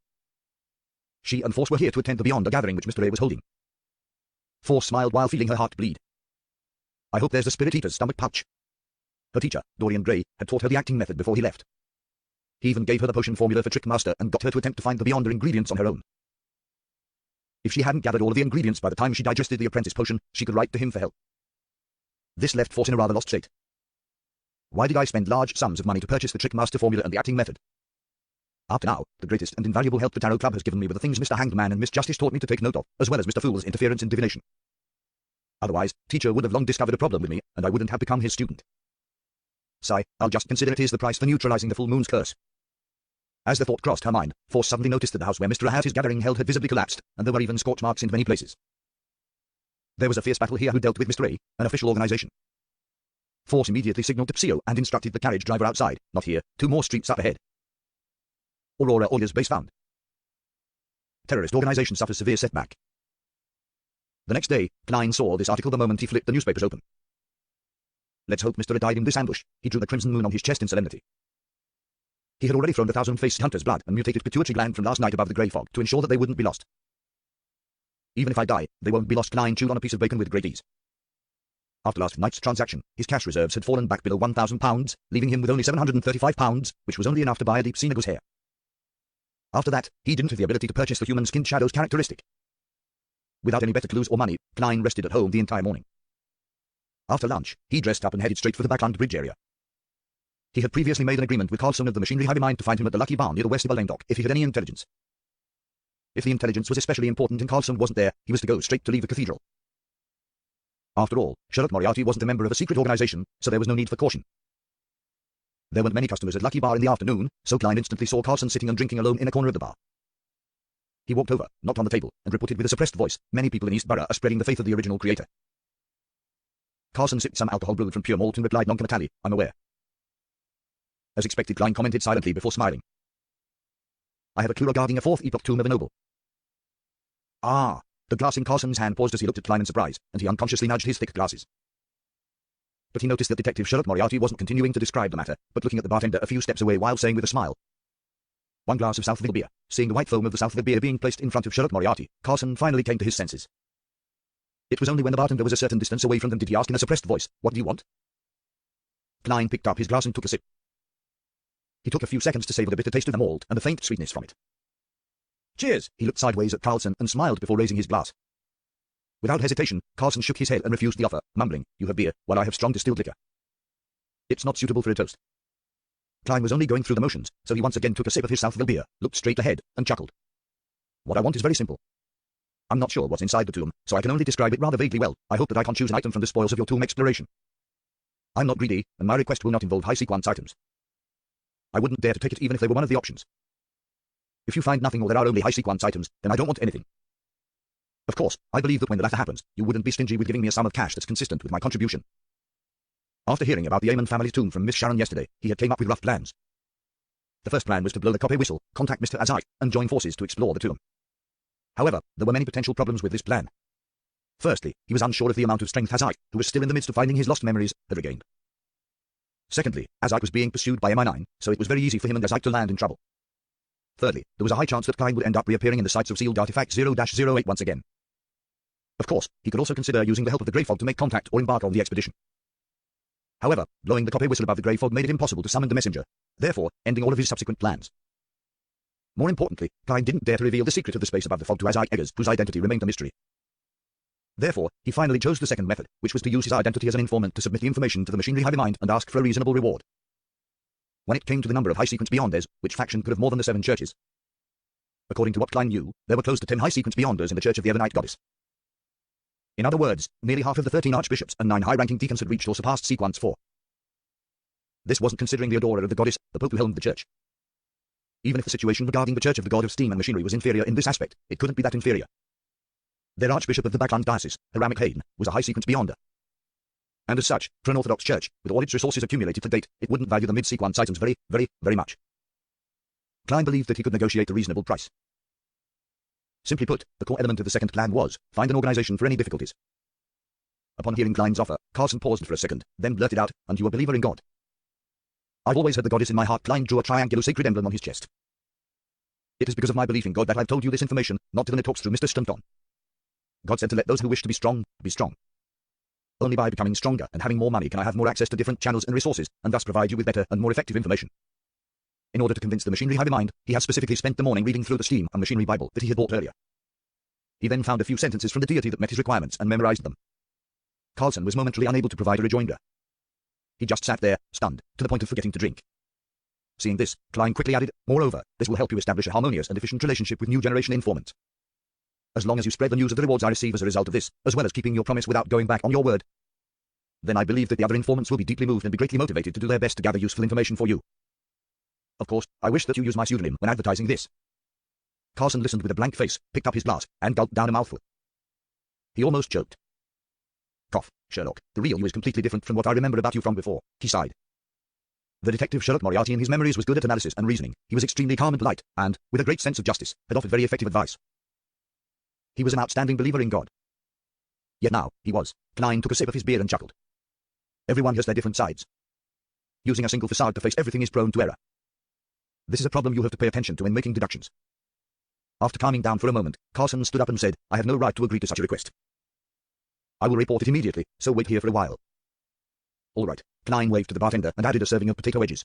She and Force were here to attend the Beyonder gathering which Mr. A was holding. Force smiled while feeling her heart bleed. "I hope there's a Spirit Eater's stomach pouch." Her teacher, Dorian Gray, had taught her the acting method before he left. He even gave her the potion formula for Trickmaster and got her to attempt to find the Beyonder ingredients on her own. If she hadn't gathered all of the ingredients by the time she digested the apprentice potion, she could write to him for help. This left Force in a rather lost state. Why did I spend large sums of money to purchase the Trickmaster formula and the acting method? After now, the greatest and invaluable help the Tarot Club has given me were the things Mr. Hanged Man and Miss Justice taught me to take note of, as well as Mr. Fool's interference in divination. Otherwise, teacher would have long discovered a problem with me, and I wouldn't have become his student. Sigh, I'll just consider it is the price for neutralizing the full moon's curse. As the thought crossed her mind, Force suddenly noticed that the house where Mr. A had his gathering held had visibly collapsed, and there were even scorch marks in many places. There was a fierce battle here who dealt with Mr. A, an official organization. Force immediately signaled to Xio and instructed the carriage driver outside, "Not here, 2 more streets up ahead." Aurora Oilers base found. Terrorist organization suffers severe setback. The next day, Klein saw this article the moment he flipped the newspapers open. Let's hope Mr. A died in this ambush. He drew the crimson moon on his chest in solemnity. He had already thrown the 1,000-faced hunter's blood and mutated pituitary gland from last night above the grey fog to ensure that they wouldn't be lost. "Even if I die, they won't be lost," Klein chewed on a piece of bacon with great ease. After last night's transaction, his cash reserves had fallen back below £1,000, leaving him with only £735, which was only enough to buy a deep Senegal's hair. After that, he didn't have the ability to purchase the human skinned shadow's characteristic. Without any better clues or money, Klein rested at home the entire morning. After lunch, he dressed up and headed straight for the Backland Bridge area. He had previously made an agreement with Carlson of the Machinery Hive Mind to find him at the Lucky Barn near the West Lane dock if he had any intelligence. If the intelligence was especially important and Carlson wasn't there, he was to go straight to leave the cathedral. After all, Sherlock Moriarty wasn't a member of a secret organization, so there was no need for caution. There weren't many customers at Lucky Bar in the afternoon, so Klein instantly saw Carlson sitting and drinking alone in a corner of the bar. He walked over, knocked on the table, and reported with a suppressed voice, "Many people in East Borough are spreading the faith of the original creator." Carlson sipped some alcohol brewed from pure malt and replied noncommittally, "I'm aware." As expected, Klein commented silently before smiling. "I have a clue regarding a 4th epoch tomb of a noble." "Ah." The glass in Carlson's hand paused as he looked at Klein in surprise, and he unconsciously nudged his thick glasses. But he noticed that Detective Sherlock Moriarty wasn't continuing to describe the matter, but looking at the bartender a few steps away while saying with a smile, "1 glass of Southville beer." Seeing the white foam of the Southville beer being placed in front of Sherlock Moriarty, Carlson finally came to his senses. It was only when the bartender was a certain distance away from them did he ask in a suppressed voice, "What do you want?" Klein picked up his glass and took a sip. He took a few seconds to savor the bitter taste of the malt and the faint sweetness from it. "Cheers!" He looked sideways at Carlson and smiled before raising his glass. Without hesitation, Carlson shook his head and refused the offer, mumbling, "You have beer, while I have strong distilled liquor. It's not suitable for a toast." Klein was only going through the motions, so he once again took a sip of his Southville beer, looked straight ahead, and chuckled. "What I want is very simple. I'm not sure what's inside the tomb, so I can only describe it rather vaguely well. I hope that I can choose an item from the spoils of your tomb exploration. I'm not greedy, and my request will not involve high-sequence items. I wouldn't dare to take it even if they were one of the options. If you find nothing or there are only high-sequence items, then I don't want anything. Of course, I believe that when the latter happens, you wouldn't be stingy with giving me a sum of cash that's consistent with my contribution." After hearing about the Amon family's tomb from Miss Sharon yesterday, he had came up with rough plans. The first plan was to blow the copy whistle, contact Mr. Azai, and join forces to explore the tomb. However, there were many potential problems with this plan. Firstly, he was unsure of the amount of strength Azai, who was still in the midst of finding his lost memories, had regained. Secondly, Azite was being pursued by MI9, so it was very easy for him and Azite to land in trouble. Thirdly, there was a high chance that Klein would end up reappearing in the sites of sealed artifact 0-08 once again. Of course, he could also consider using the help of the Grey Fog to make contact or embark on the expedition. However, blowing the copper whistle above the Grey Fog made it impossible to summon the messenger, therefore ending all of his subsequent plans. More importantly, Klein didn't dare to reveal the secret of the space above the fog to Azite Eggers, whose identity remained a mystery. Therefore, he finally chose the second method, which was to use his identity as an informant to submit the information to the machinery hive mind and ask for a reasonable reward. When it came to the number of high-sequence Beyonders, which faction could have more than the 7 churches? According to what Klein knew, there were close to 10 high-sequence Beyonders in the Church of the Ebonite Goddess. In other words, nearly half of the 13 archbishops and 9 high-ranking deacons had reached or surpassed sequence 4. This wasn't considering the adorer of the goddess, the Pope who helmed the church. Even if the situation regarding the Church of the God of Steam and Machinery was inferior in this aspect, it couldn't be that inferior. Their Archbishop of the Backland Diocese, Hiram Hayden, was a high-sequence Beyonder. And as such, for an Orthodox church, with all its resources accumulated to date, it wouldn't value the mid-sequence items very, very much. Klein believed that he could negotiate a reasonable price. Simply put, the core element of the second plan was, find an organization for any difficulties. Upon hearing Klein's offer, Carlson paused for a second, then blurted out, "And you a believer in God?" "I've always had the goddess in my heart." Klein drew a triangular sacred emblem on his chest. "It is because of my belief in God that I've told you this information, not to the talks through Mr. Stunton. God said to let those who wish to be strong. Only by becoming stronger and having more money can I have more access to different channels and resources, and thus provide you with better and more effective information." In order to convince the machinery hive mind, he had specifically spent the morning reading through the Steam and Machinery Bible that he had bought earlier. He then found a few sentences from the deity that met his requirements and memorized them. Carlson was momentarily unable to provide a rejoinder. He just sat there, stunned, to the point of forgetting to drink. Seeing this, Klein quickly added, "Moreover, this will help you establish a harmonious and efficient relationship with new generation informants. As long as you spread the news of the rewards I receive as a result of this, as well as keeping your promise without going back on your word, then I believe that the other informants will be deeply moved and be greatly motivated to do their best to gather useful information for you. Of course, I wish that you use my pseudonym when advertising this." Carlson listened with a blank face, picked up his glass, and gulped down a mouthful. He almost choked. "Cough, Sherlock, the real you is completely different from what I remember about you from before," he sighed. The detective Sherlock Moriarty in his memories was good at analysis and reasoning. He was extremely calm and polite, and, with a great sense of justice, had offered very effective advice. He was an outstanding believer in God. Yet now, he was. Klein took a sip of his beer and chuckled. Everyone has their different sides. Using a single facade to face everything is prone to error. This is a problem you have to pay attention to when making deductions. After calming down for a moment, Carlson stood up and said, "I have no right to agree to such a request. I will report it immediately, so wait here for a while." "All right." Klein waved to the bartender and added a serving of potato wedges.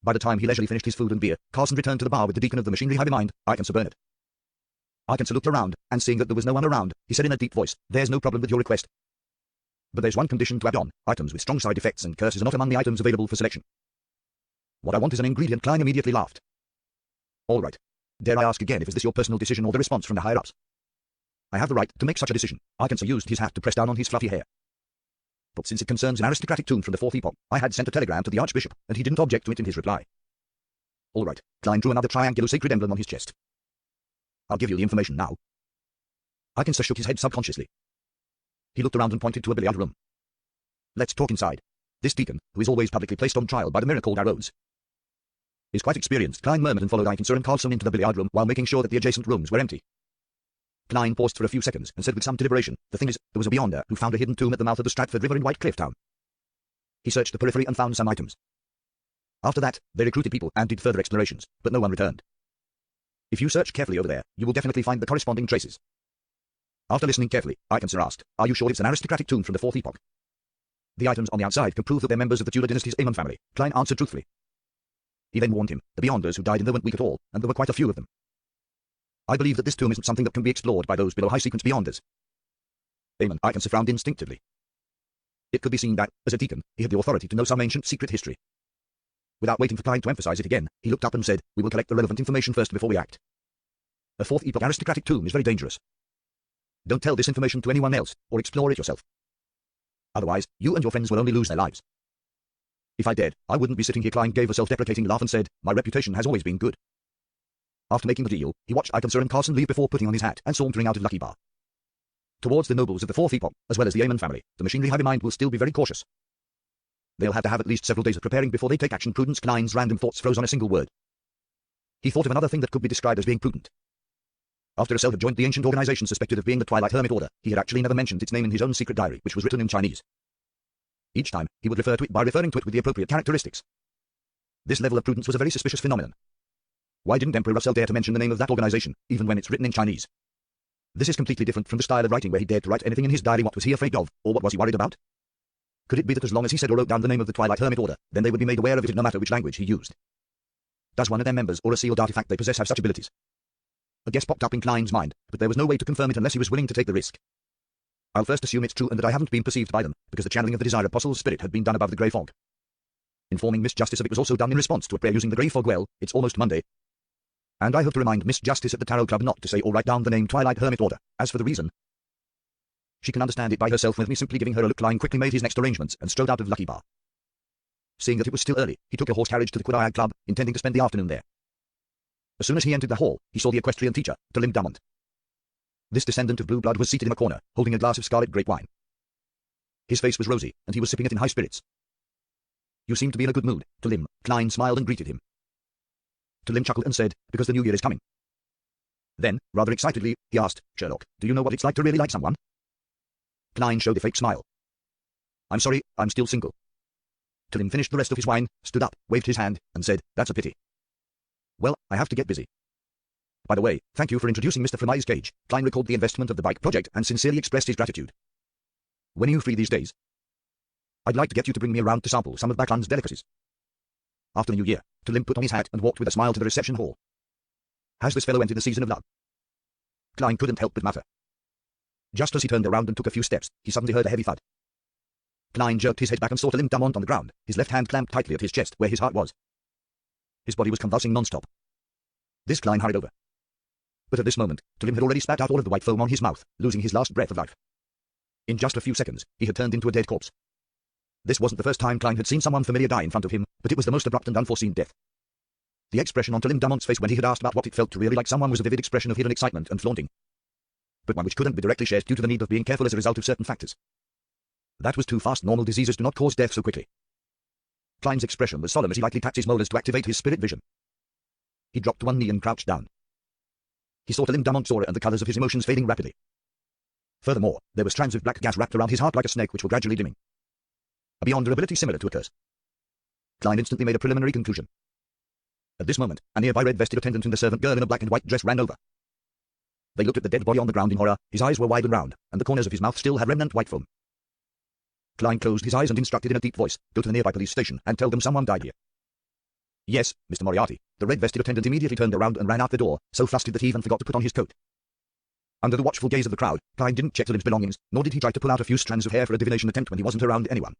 By the time he leisurely finished his food and beer, Carlson returned to the bar with the deacon of the machinery hive mind, Icon Sir Bernard. Icon looked around, and seeing that there was no one around, he said in a deep voice, "There's no problem with your request. But there's one condition to add on. Items with strong side effects and curses are not among the items available for selection. What I want is an ingredient." Klein immediately laughed. "All right. Dare I ask again if is this your personal decision or the response from the higher-ups?" "I have the right to make such a decision." Icon used his hat to press down on his fluffy hair. "But since it concerns an aristocratic tomb from the 4th epoch, I had sent a telegram to the Archbishop, and he didn't object to it in his reply." "All right." Klein drew another triangular sacred emblem on his chest. "I'll give you the information now." Icon shook his head subconsciously. He looked around and pointed to a billiard room. "Let's talk inside. This deacon, who is always publicly placed on trial by the mirror called Arrows, is quite experienced." Klein murmured and followed Icon and Carlson into the billiard room while making sure that the adjacent rooms were empty. Klein paused for a few seconds and said with some deliberation, "The thing is, there was a Beyonder who found a hidden tomb at the mouth of the Stratford River in White Cliff Town. He searched the periphery and found some items. After that, they recruited people and did further explorations, but no one returned. If you search carefully over there, you will definitely find the corresponding traces." After listening carefully, Icon asked, "Are you sure it's an aristocratic tomb from the 4th epoch? The items on the outside can prove that they're members of the Tudor dynasty's Aemon family." Klein answered truthfully. He then warned him, "The Beyonders who died in there weren't weak at all, and there were quite a few of them. I believe that this tomb isn't something that can be explored by those below high-sequence Beyonders." Aemon Icon frowned instinctively. It could be seen that, as a deacon, he had the authority to know some ancient secret history. Without waiting for Klein to emphasize it again, he looked up and said, "We will collect the relevant information first before we act. A 4th epoch aristocratic tomb is very dangerous. Don't tell this information to anyone else, or explore it yourself. Otherwise, you and your friends will only lose their lives. If I dared, I wouldn't be sitting here." Klein gave a self-deprecating laugh and said, "My reputation has always been good." After making the deal, he watched Icon and Carlson leave before putting on his hat and sauntering out of Lucky Bar. Towards the nobles of the 4th epoch, as well as the Aemon family, the machinery hive mind will still be very cautious. They'll have to have at least several days of preparing before they take action. Prudence. Klein's random thoughts froze on a single word. He thought of another thing that could be described as being prudent. After Russell had joined the ancient organization suspected of being the Twilight Hermit Order, he had actually never mentioned its name in his own secret diary, which was written in Chinese. Each time, he would refer to it by referring to it with the appropriate characteristics. This level of prudence was a very suspicious phenomenon. Why didn't Emperor Russell dare to mention the name of that organization, even when it's written in Chinese? This is completely different from the style of writing where he dared to write anything in his diary. What was he afraid of, or what was he worried about? Could it be that as long as he said or wrote down the name of the Twilight Hermit Order, then they would be made aware of it no matter which language he used? Does one of their members or a sealed artifact they possess have such abilities? A guess popped up in Klein's mind, but there was no way to confirm it unless he was willing to take the risk. I'll first assume it's true and that I haven't been perceived by them, because the channeling of the Desire Apostle's spirit had been done above the grey fog. Informing Miss Justice of it was also done in response to a prayer using the grey fog. Well, it's almost Monday. And I hope to remind Miss Justice at the Tarot Club not to say or write down the name Twilight Hermit Order. As for the reason, she can understand it by herself with me simply giving her a look. Klein quickly made his next arrangements and strode out of Lucky Bar. Seeing that it was still early, he took a horse carriage to the Quadiag Club, intending to spend the afternoon there. As soon as he entered the hall, he saw the equestrian teacher, Talim Dumont. This descendant of blue blood was seated in a corner, holding a glass of scarlet grape wine. His face was rosy, and he was sipping it in high spirits. You seem to be in a good mood, Talim. Klein smiled and greeted him. Talim chuckled and said, because the new year is coming. Then, rather excitedly, he asked, Sherlock, do you know what it's like to really like someone? Klein showed a fake smile. I'm sorry, I'm still single. Talim finished the rest of his wine, stood up, waved his hand, and said, that's a pity. Well, I have to get busy. By the way, thank you for introducing Mr. Flemy's Cage. Klein recalled the investment of the bike project and sincerely expressed his gratitude. When are you free these days? I'd like to get you to bring me around to sample some of Bakland's delicacies. After the new year, Talim put on his hat and walked with a smile to the reception hall. Has this fellow entered the season of love? Klein couldn't help but mutter. Just as he turned around and took a few steps, he suddenly heard a heavy thud. Klein jerked his head back and saw Talim Dumont on the ground, his left hand clamped tightly at his chest where his heart was. His body was convulsing non-stop. This Klein hurried over. But at this moment, Talim had already spat out all of the white foam on his mouth, losing his last breath of life. In just a few seconds, he had turned into a dead corpse. This wasn't the first time Klein had seen someone familiar die in front of him, but it was the most abrupt and unforeseen death. The expression on Talim Dumont's face when he had asked about what it felt to really like someone was a vivid expression of hidden excitement and flaunting, but one which couldn't be directly shared due to the need of being careful as a result of certain factors. That was too fast. Normal diseases do not cause death so quickly. Klein's expression was solemn as he lightly tapped his molars to activate his spirit vision. He dropped to one knee and crouched down. He saw Talim Dumont's aura and the colors of his emotions fading rapidly. Furthermore, there were strands of black gas wrapped around his heart like a snake which were gradually dimming. A beyond ability similar to a curse. Klein instantly made a preliminary conclusion. At this moment, a nearby red-vested attendant and a servant girl in a black and white dress ran over. They looked at the dead body on the ground in horror. His eyes were wide and round, and the corners of his mouth still had remnant white foam. Klein closed his eyes and instructed in a deep voice, go to the nearby police station and tell them someone died here. Yes, Mr. Moriarty. The red-vested attendant immediately turned around and ran out the door, so flustered that he even forgot to put on his coat. Under the watchful gaze of the crowd, Klein didn't check Talim's belongings, nor did he try to pull out a few strands of hair for a divination attempt when he wasn't around anyone.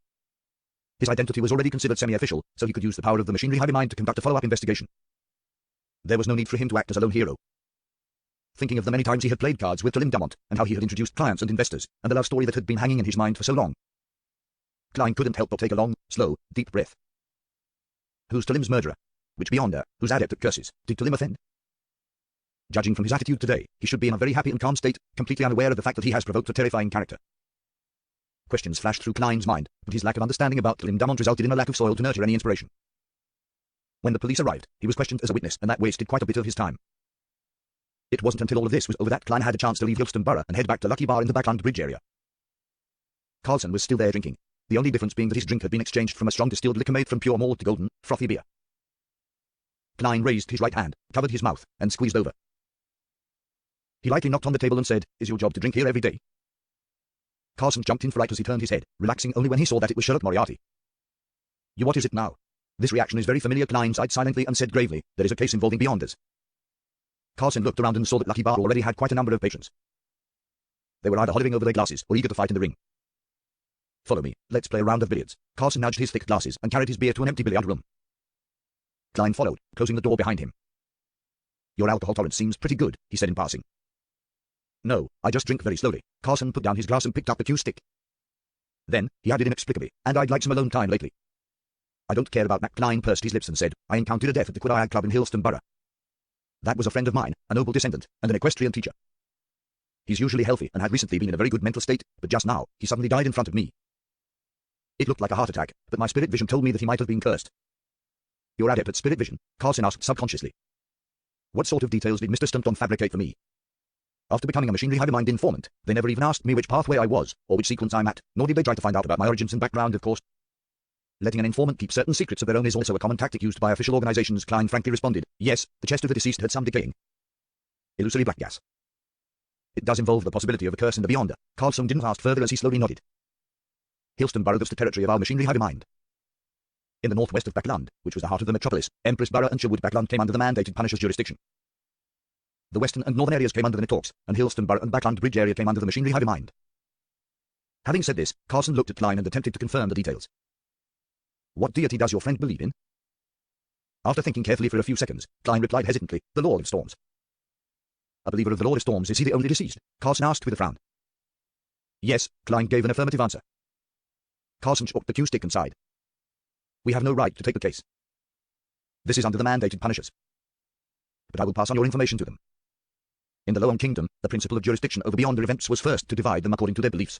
His identity was already considered semi-official, so he could use the power of the machinery hive mind to conduct a follow-up investigation. There was no need for him to act as a lone hero. Thinking of the many times he had played cards with Talim Dumont, and how he had introduced clients and investors, and the love story that had been hanging in his mind for so long, Klein couldn't help but take a long, slow, deep breath. Who's Talim's murderer? Which beyonder, who's adept at curses, did Talim offend? Judging from his attitude today, he should be in a very happy and calm state, completely unaware of the fact that he has provoked a terrifying character. Questions flashed through Klein's mind, but his lack of understanding about Talim Dumont resulted in a lack of soil to nurture any inspiration. When the police arrived, he was questioned as a witness, and that wasted quite a bit of his time. It wasn't until all of this was over that Klein had a chance to leave Hillston Borough and head back to Lucky Bar in the Backland Bridge area. Carlson was still there drinking, the only difference being that his drink had been exchanged from a strong distilled liquor made from pure malt to golden, frothy beer. Klein raised his right hand, covered his mouth, and squeezed over. He lightly knocked on the table and said, "Is your job to drink here every day?" Carlson jumped in fright as he turned his head, relaxing only when he saw that it was Sherlock Moriarty. "You what is it now?" This reaction is very familiar. Klein sighed silently and said gravely, "There is a case involving beyonders." Carlson looked around and saw that Lucky Bar already had quite a number of patrons. They were either hovering over their glasses or eager to fight in the ring. "Follow me, let's play a round of billiards." Carlson nudged his thick glasses and carried his beer to an empty billiard room. Klein followed, closing the door behind him. "Your alcohol tolerance seems pretty good," he said in passing. "No, I just drink very slowly." Carlson put down his glass and picked up the cue stick. Then, he added inexplicably, "And I'd like some alone time lately." "I don't care about Mac." Klein pursed his lips and said, "I encountered a death at the Quadiag Club in Hillston Borough. That was a friend of mine, a noble descendant, and an equestrian teacher. He's usually healthy and had recently been in a very good mental state, but just now, he suddenly died in front of me. It looked like a heart attack, but my spirit vision told me that he might have been cursed." "You're adept at spirit vision?" Carlson asked subconsciously. "What sort of details did Mr. Stunton fabricate for me?" After becoming a machinery hive mind informant, they never even asked me which pathway I was, or which sequence I'm at, nor did they try to find out about my origins and background, of course. Letting an informant keep certain secrets of their own is also a common tactic used by official organizations, Klein frankly responded. Yes, the chest of the deceased had some decaying, illusory black gas. It does involve the possibility of a curse in the beyond. Carlson didn't ask further as he slowly nodded. Hillston Borough was the territory of our machinery hive mind. In the northwest of Backland, which was the heart of the metropolis, Empress Borough and Sherwood Backland came under the mandated Punishers jurisdiction. The western and northern areas came under the Nitorks, and Hillston Borough and Backland Bridge area came under the machinery hive mind. Having said this, Carlson looked at Klein and attempted to confirm the details. What deity does your friend believe in? After thinking carefully for a few seconds, Klein replied hesitantly, the Lord of Storms. A believer of the Lord of Storms, is he the only deceased? Carlson asked with a frown. Yes, Klein gave an affirmative answer. Carlson shook the cue stick and sighed. We have no right to take the case. This is under the mandated Punishers. But I will pass on your information to them. In the Loam Kingdom, the principle of jurisdiction over beyonder events was first to divide them according to their beliefs.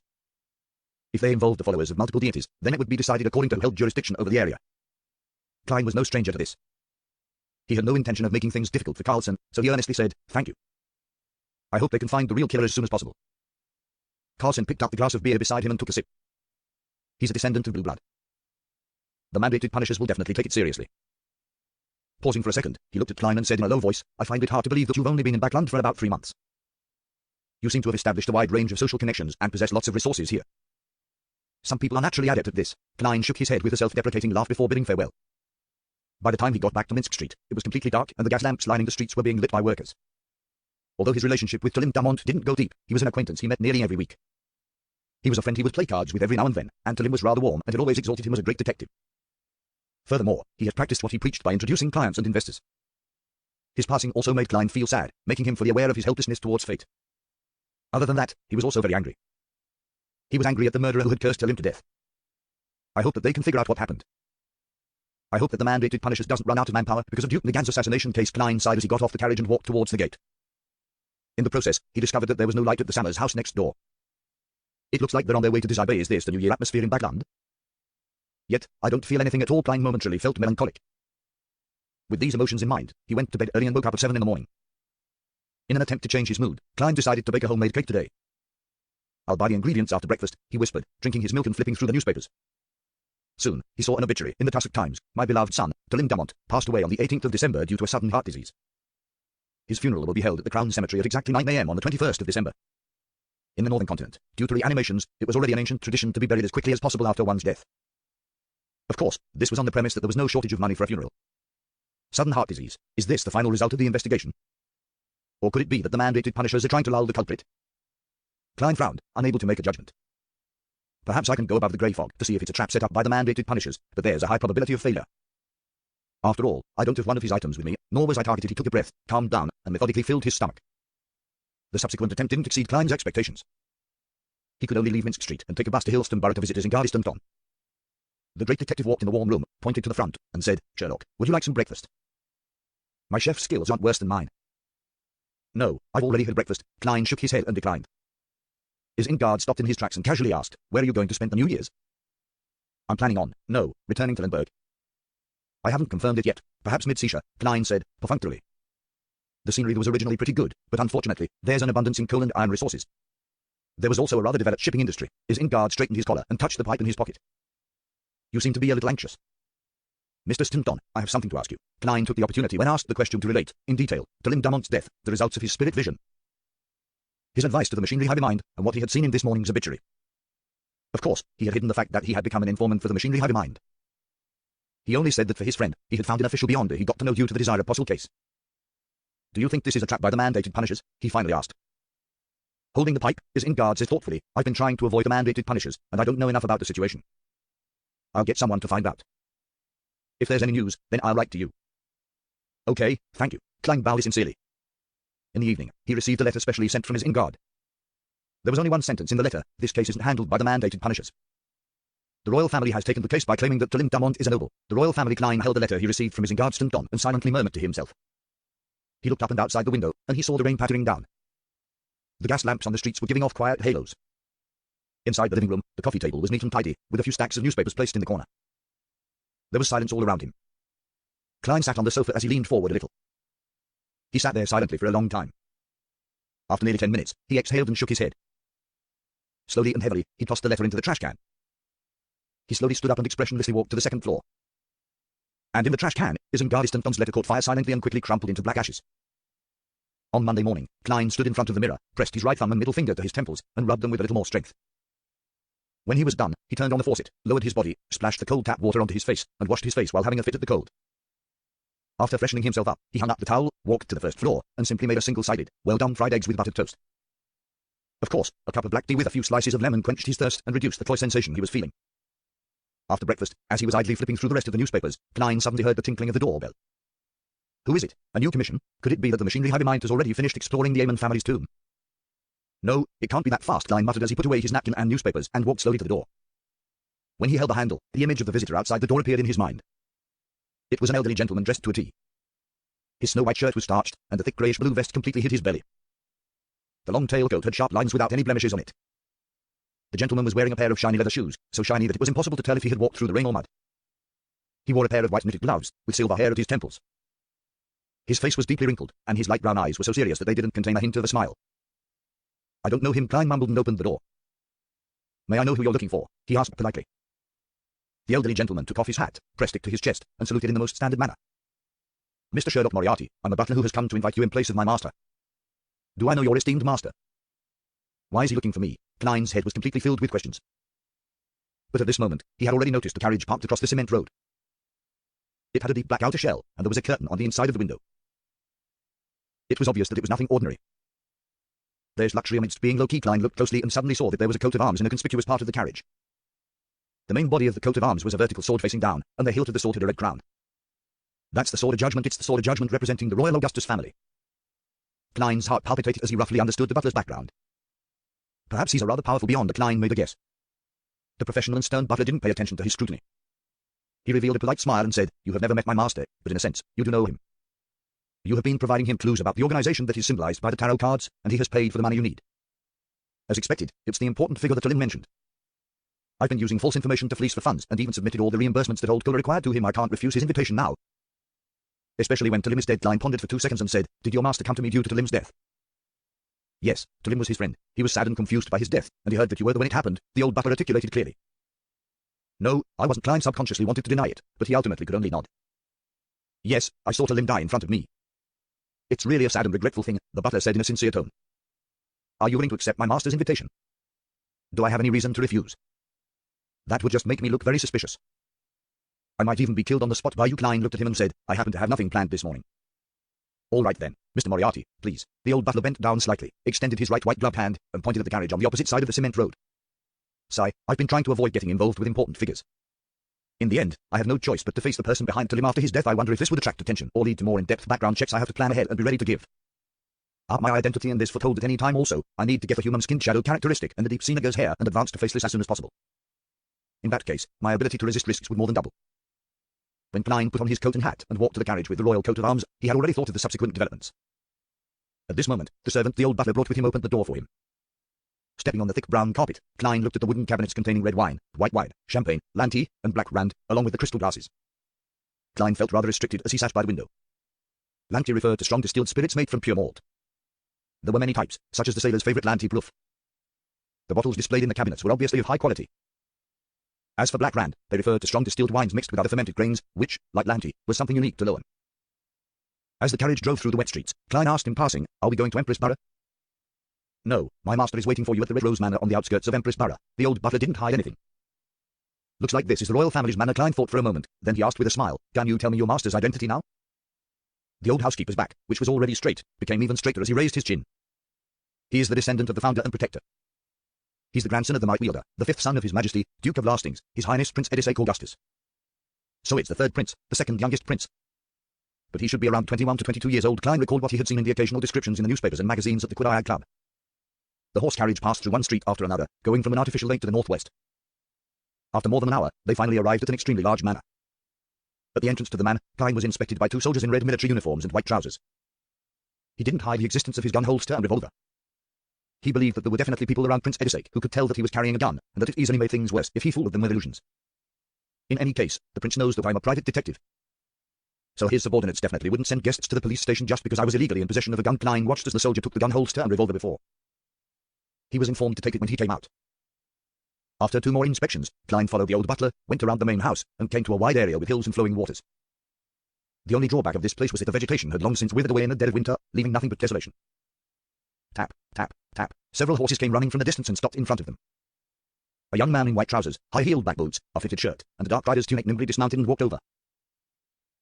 If they involved the followers of multiple deities, then it would be decided according to who held jurisdiction over the area. Klein was no stranger to this. He had no intention of making things difficult for Carlson, so he earnestly said, thank you. I hope they can find the real killer as soon as possible. Carlson picked up the glass of beer beside him and took a sip. He's a descendant of blue blood. The mandated Punishers will definitely take it seriously. Pausing for a second, he looked at Klein and said in a low voice, I find it hard to believe that you've only been in Backland for about 3 months. You seem to have established a wide range of social connections and possess lots of resources here. Some people are naturally adept at this. Klein shook his head with a self-deprecating laugh before bidding farewell. By the time he got back to Minsk Street, it was completely dark and the gas lamps lining the streets were being lit by workers. Although his relationship with Talim Damont didn't go deep, he was an acquaintance he met nearly every week. He was a friend he would play cards with every now and then, and Talim was rather warm and had always exalted him as a great detective. Furthermore, he had practiced what he preached by introducing clients and investors. His passing also made Klein feel sad, making him fully aware of his helplessness towards fate. Other than that, he was also very angry. He was angry at the murderer who had cursed Talim to death. I hope that they can figure out what happened. I hope that the mandated Punishers doesn't run out of manpower because of Duke Nagant's assassination case. Klein sighed as he got off the carriage and walked towards the gate. In the process, he discovered that there was no light at the Sammers house next door. It looks like they're on their way to Dizay Bay. Is this the New Year atmosphere in Backland? Yet, I don't feel anything at all. Klein momentarily felt melancholic. With these emotions in mind, he went to bed early and woke up at 7 in the morning. In an attempt to change his mood, Klein decided to bake a homemade cake today. I'll buy the ingredients after breakfast, he whispered, drinking his milk and flipping through the newspapers. Soon, he saw an obituary in the Tussock Times. My beloved son, Talim Damont, passed away on the 18th of December due to a sudden heart disease. His funeral will be held at the Crown Cemetery at exactly 9 a.m. on the 21st of December. In the northern continent, due to reanimations, it was already an ancient tradition to be buried as quickly as possible after one's death. Of course, this was on the premise that there was no shortage of money for a funeral. Sudden heart disease, is this the final result of the investigation? Or could it be that the mandated Punishers are trying to lull the culprit? Klein frowned, unable to make a judgment. Perhaps I can go above the grey fog to see if it's a trap set up by the mandated Punishers, but there's a high probability of failure. After all, I don't have one of his items with me, nor was I targeted. He took a breath, calmed down, and methodically filled his stomach. The subsequent attempt didn't exceed Klein's expectations. He could only leave Minsk Street and take a bus to Hillston Borough to visit his Ingardiston Tom. The great detective walked in the warm room, pointed to the front, and said, Sherlock, would you like some breakfast? My chef's skills aren't worse than mine. No, I've already had breakfast. Klein shook his head and declined. His Ingard stopped in his tracks and casually asked, where are you going to spend the New Year's? I'm planning on, returning to Lemberg. I haven't confirmed it yet, perhaps mid-Seisha, Klein said, perfunctorily. The scenery was originally pretty good, but unfortunately, there's an abundance in coal and iron resources. There was also a rather developed shipping industry. His Ingard straightened his collar and touched the pipe in his pocket. You seem to be a little anxious. Mr. Stinton, I have something to ask you. Klein took the opportunity when asked the question to relate, in detail, to Talim Damont's death, the results of his spirit vision. His advice to the machinery hive mind, and what he had seen in this morning's obituary. Of course, he had hidden the fact that he had become an informant for the machinery hive mind. He only said that for his friend, he had found an official beyonder he got to know due to the Desire Apostle case. Do you think this is a trap by the mandated Punishers? He finally asked. Holding the pipe, his Ingard said thoughtfully, I've been trying to avoid the mandated Punishers, and I don't know enough about the situation. I'll get someone to find out. If there's any news, then I'll write to you. Okay, thank you. Klein bowed sincerely. In the evening, he received a letter specially sent from his Ingard. There was only one sentence in the letter, this case isn't handled by the mandated Punishers. The royal family has taken the case by claiming that Talim Damont is a noble. The royal family. Klein held the letter he received from his Ingard Stinton and silently murmured to himself. He looked up and outside the window, and he saw the rain pattering down. The gas lamps on the streets were giving off quiet halos. Inside the living room, the coffee table was neat and tidy, with a few stacks of newspapers placed in the corner. There was silence all around him. Klein sat on the sofa as he leaned forward a little. He sat there silently for a long time. After nearly 10 minutes, he exhaled and shook his head. Slowly and heavily, he tossed the letter into the trash can. He slowly stood up and expressionlessly walked to the second floor. And in the trash can, Isengard Istenton's letter caught fire silently and quickly crumpled into black ashes. On Monday morning, Klein stood in front of the mirror, pressed his right thumb and middle finger to his temples, and rubbed them with a little more strength. When he was done, he turned on the faucet, lowered his body, splashed the cold tap water onto his face, and washed his face while having a fit at the cold. After freshening himself up, he hung up the towel, walked to the first floor, and simply made a single-sided, well-done fried eggs with buttered toast. Of course, a cup of black tea with a few slices of lemon quenched his thirst and reduced the cloy sensation he was feeling. After breakfast, as he was idly flipping through the rest of the newspapers, Klein suddenly heard the tinkling of the doorbell. Who is it? A new commission? Could it be that the machinery hive mind has already finished exploring the Aemon family's tomb? No, it can't be that fast, Klein muttered as he put away his napkin and newspapers and walked slowly to the door. When he held the handle, the image of the visitor outside the door appeared in his mind. It was an elderly gentleman dressed to a T. His snow-white shirt was starched, and the thick greyish-blue vest completely hid his belly. The long tailcoat had sharp lines without any blemishes on it. The gentleman was wearing a pair of shiny leather shoes, so shiny that it was impossible to tell if he had walked through the rain or mud. He wore a pair of white knitted gloves, with silver hair at his temples. His face was deeply wrinkled, and his light brown eyes were so serious that they didn't contain a hint of a smile. I don't know him, Klein mumbled and opened the door. May I know who you're looking for? He asked politely. The elderly gentleman took off his hat, pressed it to his chest, and saluted in the most standard manner. Mr. Sherlock Moriarty, I'm a butler who has come to invite you in place of my master. Do I know your esteemed master? Why is he looking for me? Klein's head was completely filled with questions. But at this moment, he had already noticed a carriage parked across the cement road. It had a deep black outer shell, and there was a curtain on the inside of the window. It was obvious that it was nothing ordinary. There's luxury amidst being low-key. Klein looked closely and suddenly saw that there was a coat of arms in a conspicuous part of the carriage. The main body of the coat of arms was a vertical sword facing down, and the hilt of the sword had a red crown. That's the Sword of Judgment. It's the Sword of Judgment representing the Royal Augustus family. Klein's heart palpitated as he roughly understood the butler's background. Perhaps he's a rather powerful beyond, Klein made a guess. The professional and stern butler didn't pay attention to his scrutiny. He revealed a polite smile and said, You have never met my master, but in a sense, you do know him. You have been providing him clues about the organization that is symbolized by the tarot cards, and he has paid for the money you need. As expected, it's the important figure that Talim mentioned. I've been using false information to fleece for funds, and even submitted all the reimbursements that Old Kohler required to him. I can't refuse his invitation now. Especially when Talim is dead. Klein pondered for 2 seconds and said, Did your master come to me due to Talim's death? Yes, Talim was his friend. He was sad and confused by his death, and he heard that you were there when it happened, the old butler articulated clearly. No, I wasn't. Klein subconsciously wanted to deny it, but he ultimately could only nod. Yes, I saw Talim die in front of me. It's really a sad and regretful thing, the butler said in a sincere tone. Are you willing to accept my master's invitation? Do I have any reason to refuse? That would just make me look very suspicious. I might even be killed on the spot by you. Klein looked at him and said, I happen to have nothing planned this morning. All right then, Mr. Moriarty, please. The old butler bent down slightly, extended his right white-gloved hand, and pointed at the carriage on the opposite side of the cement road. Sigh, I've been trying to avoid getting involved with important figures. In the end, I have no choice but to face the person behind Talim after his death. I wonder if this would attract attention or lead to more in-depth background checks I have to plan ahead and be ready to give. Are my identity and this foretold at any time also? I need to get a human skin shadow characteristic and the deep Senega's hair and advance to faceless as soon as possible. In that case, my ability to resist risks would more than double. When Klein put on his coat and hat and walked to the carriage with the royal coat of arms, he had already thought of the subsequent developments. At this moment, the servant the old butler brought with him opened the door for him. Stepping on the thick brown carpet, Klein looked at the wooden cabinets containing red wine, white wine, champagne, Lanty, and black rand, along with the crystal glasses. Klein felt rather restricted as he sat by the window. Lanty referred to strong distilled spirits made from pure malt. There were many types, such as the sailor's favorite Lanty Bluff. The bottles displayed in the cabinets were obviously of high quality. As for black rand, they referred to strong distilled wines mixed with other fermented grains, which, like Lanty, was something unique to Lowen. As the carriage drove through the wet streets, Klein asked in passing, Are we going to Empress Borough? No, my master is waiting for you at the Red Rose Manor on the outskirts of Empress Borough. The old butler didn't hide anything. Looks like this is the royal family's manor. Klein thought for a moment, then he asked with a smile, Can you tell me your master's identity now? The old housekeeper's back, which was already straight, became even straighter as he raised his chin. He is the descendant of the founder and protector. He's the grandson of the Might Wielder, the 5th son of His Majesty, Duke of Lastings, His Highness Prince Edisake Augustus. So it's the 3rd prince, the 2nd youngest prince. But he should be around 21 to 22 years old. Klein recalled what he had seen in the occasional descriptions in the newspapers and magazines at the Quidayag Club. The horse carriage passed through one street after another, going from an artificial lake to the northwest. After more than an hour, they finally arrived at an extremely large manor. At the entrance to the manor, Klein was inspected by 2 soldiers in red military uniforms and white trousers. He didn't hide the existence of his gun holster and revolver. He believed that there were definitely people around Prince Edisake who could tell that he was carrying a gun, and that it easily made things worse if he fooled them with illusions. In any case, the prince knows that I'm a private detective. So his subordinates definitely wouldn't send guests to the police station just because I was illegally in possession of a gun. Klein watched as the soldier took the gun holster and revolver before. He was informed to take it when he came out. After 2 more inspections, Klein followed the old butler, went around the main house, and came to a wide area with hills and flowing waters. The only drawback of this place was that the vegetation had long since withered away in the dead of winter, leaving nothing but desolation. Tap, tap, tap. Several horses came running from the distance and stopped in front of them. A young man in white trousers, high-heeled black boots, a fitted shirt, and a dark rider's tunic nimbly dismounted and walked over.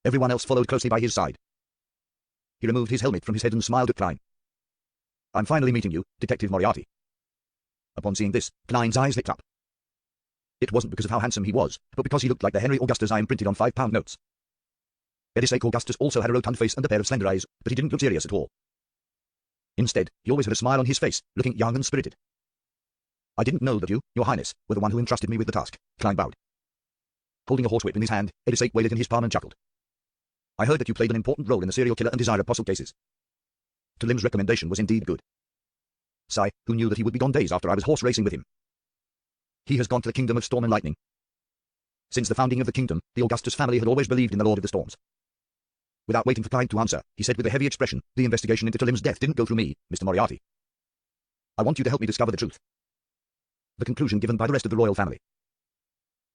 Everyone else followed closely by his side. He removed his helmet from his head and smiled at Klein. "I'm finally meeting you, Detective Moriarty." Upon seeing this, Klein's eyes lit up. It wasn't because of how handsome he was, but because he looked like the Henry Augustus I imprinted on 5-pound notes. Edisake Augustus also had a rotund face and a pair of slender eyes, but he didn't look serious at all. Instead, he always had a smile on his face, looking young and spirited. "I didn't know that you, Your Highness, were the one who entrusted me with the task," Klein bowed. Holding a horsewhip in his hand, Edisake weighed it in his palm and chuckled. "I heard that you played an important role in the serial killer and Desire Apostle cases. Talim's recommendation was indeed good. Sigh, who knew that he would be gone days after I was horse racing with him. He has gone to the kingdom of storm and lightning. Since the founding of the kingdom, the Augustus family had always believed in the Lord of the Storms." Without waiting for Klein to answer, he said with a heavy expression, "The investigation into Talim's death didn't go through me, Mr. Moriarty. I want you to help me discover the truth. The conclusion given by the rest of the royal family.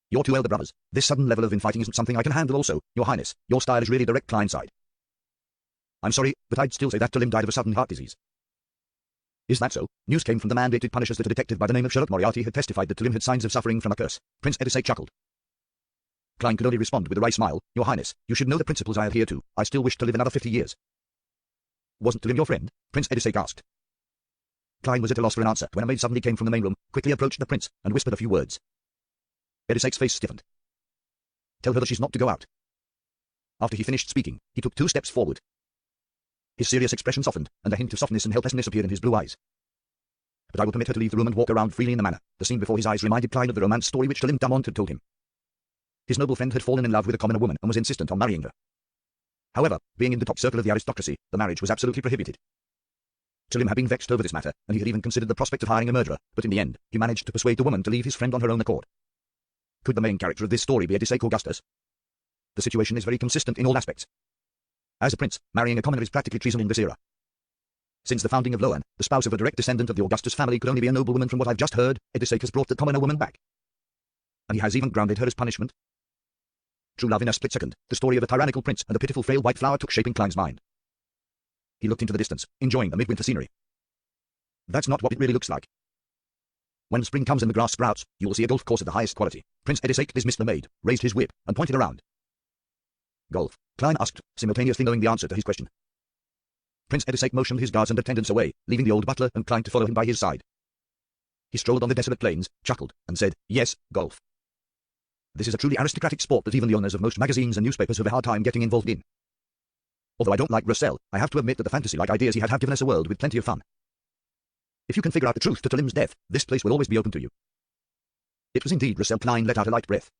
Your 2 elder brothers. This sudden level of infighting isn't something I can handle also, Your Highness. Your style is really direct Klein's side. I'm sorry, but I'd still say that Talim died of a sudden heart disease." "Is that so?" News came from the mandated punishers that a detective by the name of Sherlock Moriarty had testified that Talim had signs of suffering from a curse. Prince Edisake chuckled. Klein could only respond with a wry smile. "Your Highness, you should know the principles I adhere to. I still wish to live another 50 years. "Wasn't Talim your friend?" Prince Edisake asked. Klein was at a loss for an answer when a maid suddenly came from the main room, quickly approached the prince, and whispered a few words. Edisake's face stiffened. "Tell her that she's not to go out." After he finished speaking, he took 2 steps forward. His serious expression softened, and a hint of softness and helplessness appeared in his blue eyes. "But I will permit her to leave the room and walk around freely in the manor." The scene before his eyes reminded Klein of the romance story which Talim Dumont had told him. His noble friend had fallen in love with a commoner woman and was insistent on marrying her. However, being in the top circle of the aristocracy, the marriage was absolutely prohibited. Talim had been vexed over this matter, and he had even considered the prospect of hiring a murderer, but in the end, he managed to persuade the woman to leave his friend on her own accord. Could the main character of this story be Edisake Augustus? The situation is very consistent in all aspects. As a prince, marrying a commoner is practically treason in this era. Since the founding of Loan, the spouse of a direct descendant of the Augustus family could only be a noblewoman. From what I've just heard, Edisake has brought the commoner woman back. And he has even grounded her as punishment. True love in a split second, the story of a tyrannical prince and a pitiful frail white flower took shape in Klein's mind. He looked into the distance, enjoying the midwinter scenery. That's not what it really looks like. When spring comes and the grass sprouts, you will see a golf course of the highest quality. Prince Edisake dismissed the maid, raised his whip, and pointed around. "Golf?" Klein asked, simultaneously knowing the answer to his question. Prince Edisake motioned his guards and attendants away, leaving the old butler and Klein to follow him by his side. He strolled on the desolate plains, chuckled, and said, "Yes, golf. This is a truly aristocratic sport that even the owners of most magazines and newspapers have a hard time getting involved in. Although I don't like Russell, I have to admit that the fantasy-like ideas he had have given us a world with plenty of fun. If you can figure out the truth to Talim's death, this place will always be open to you." It was indeed Russell. Klein let out a light breath.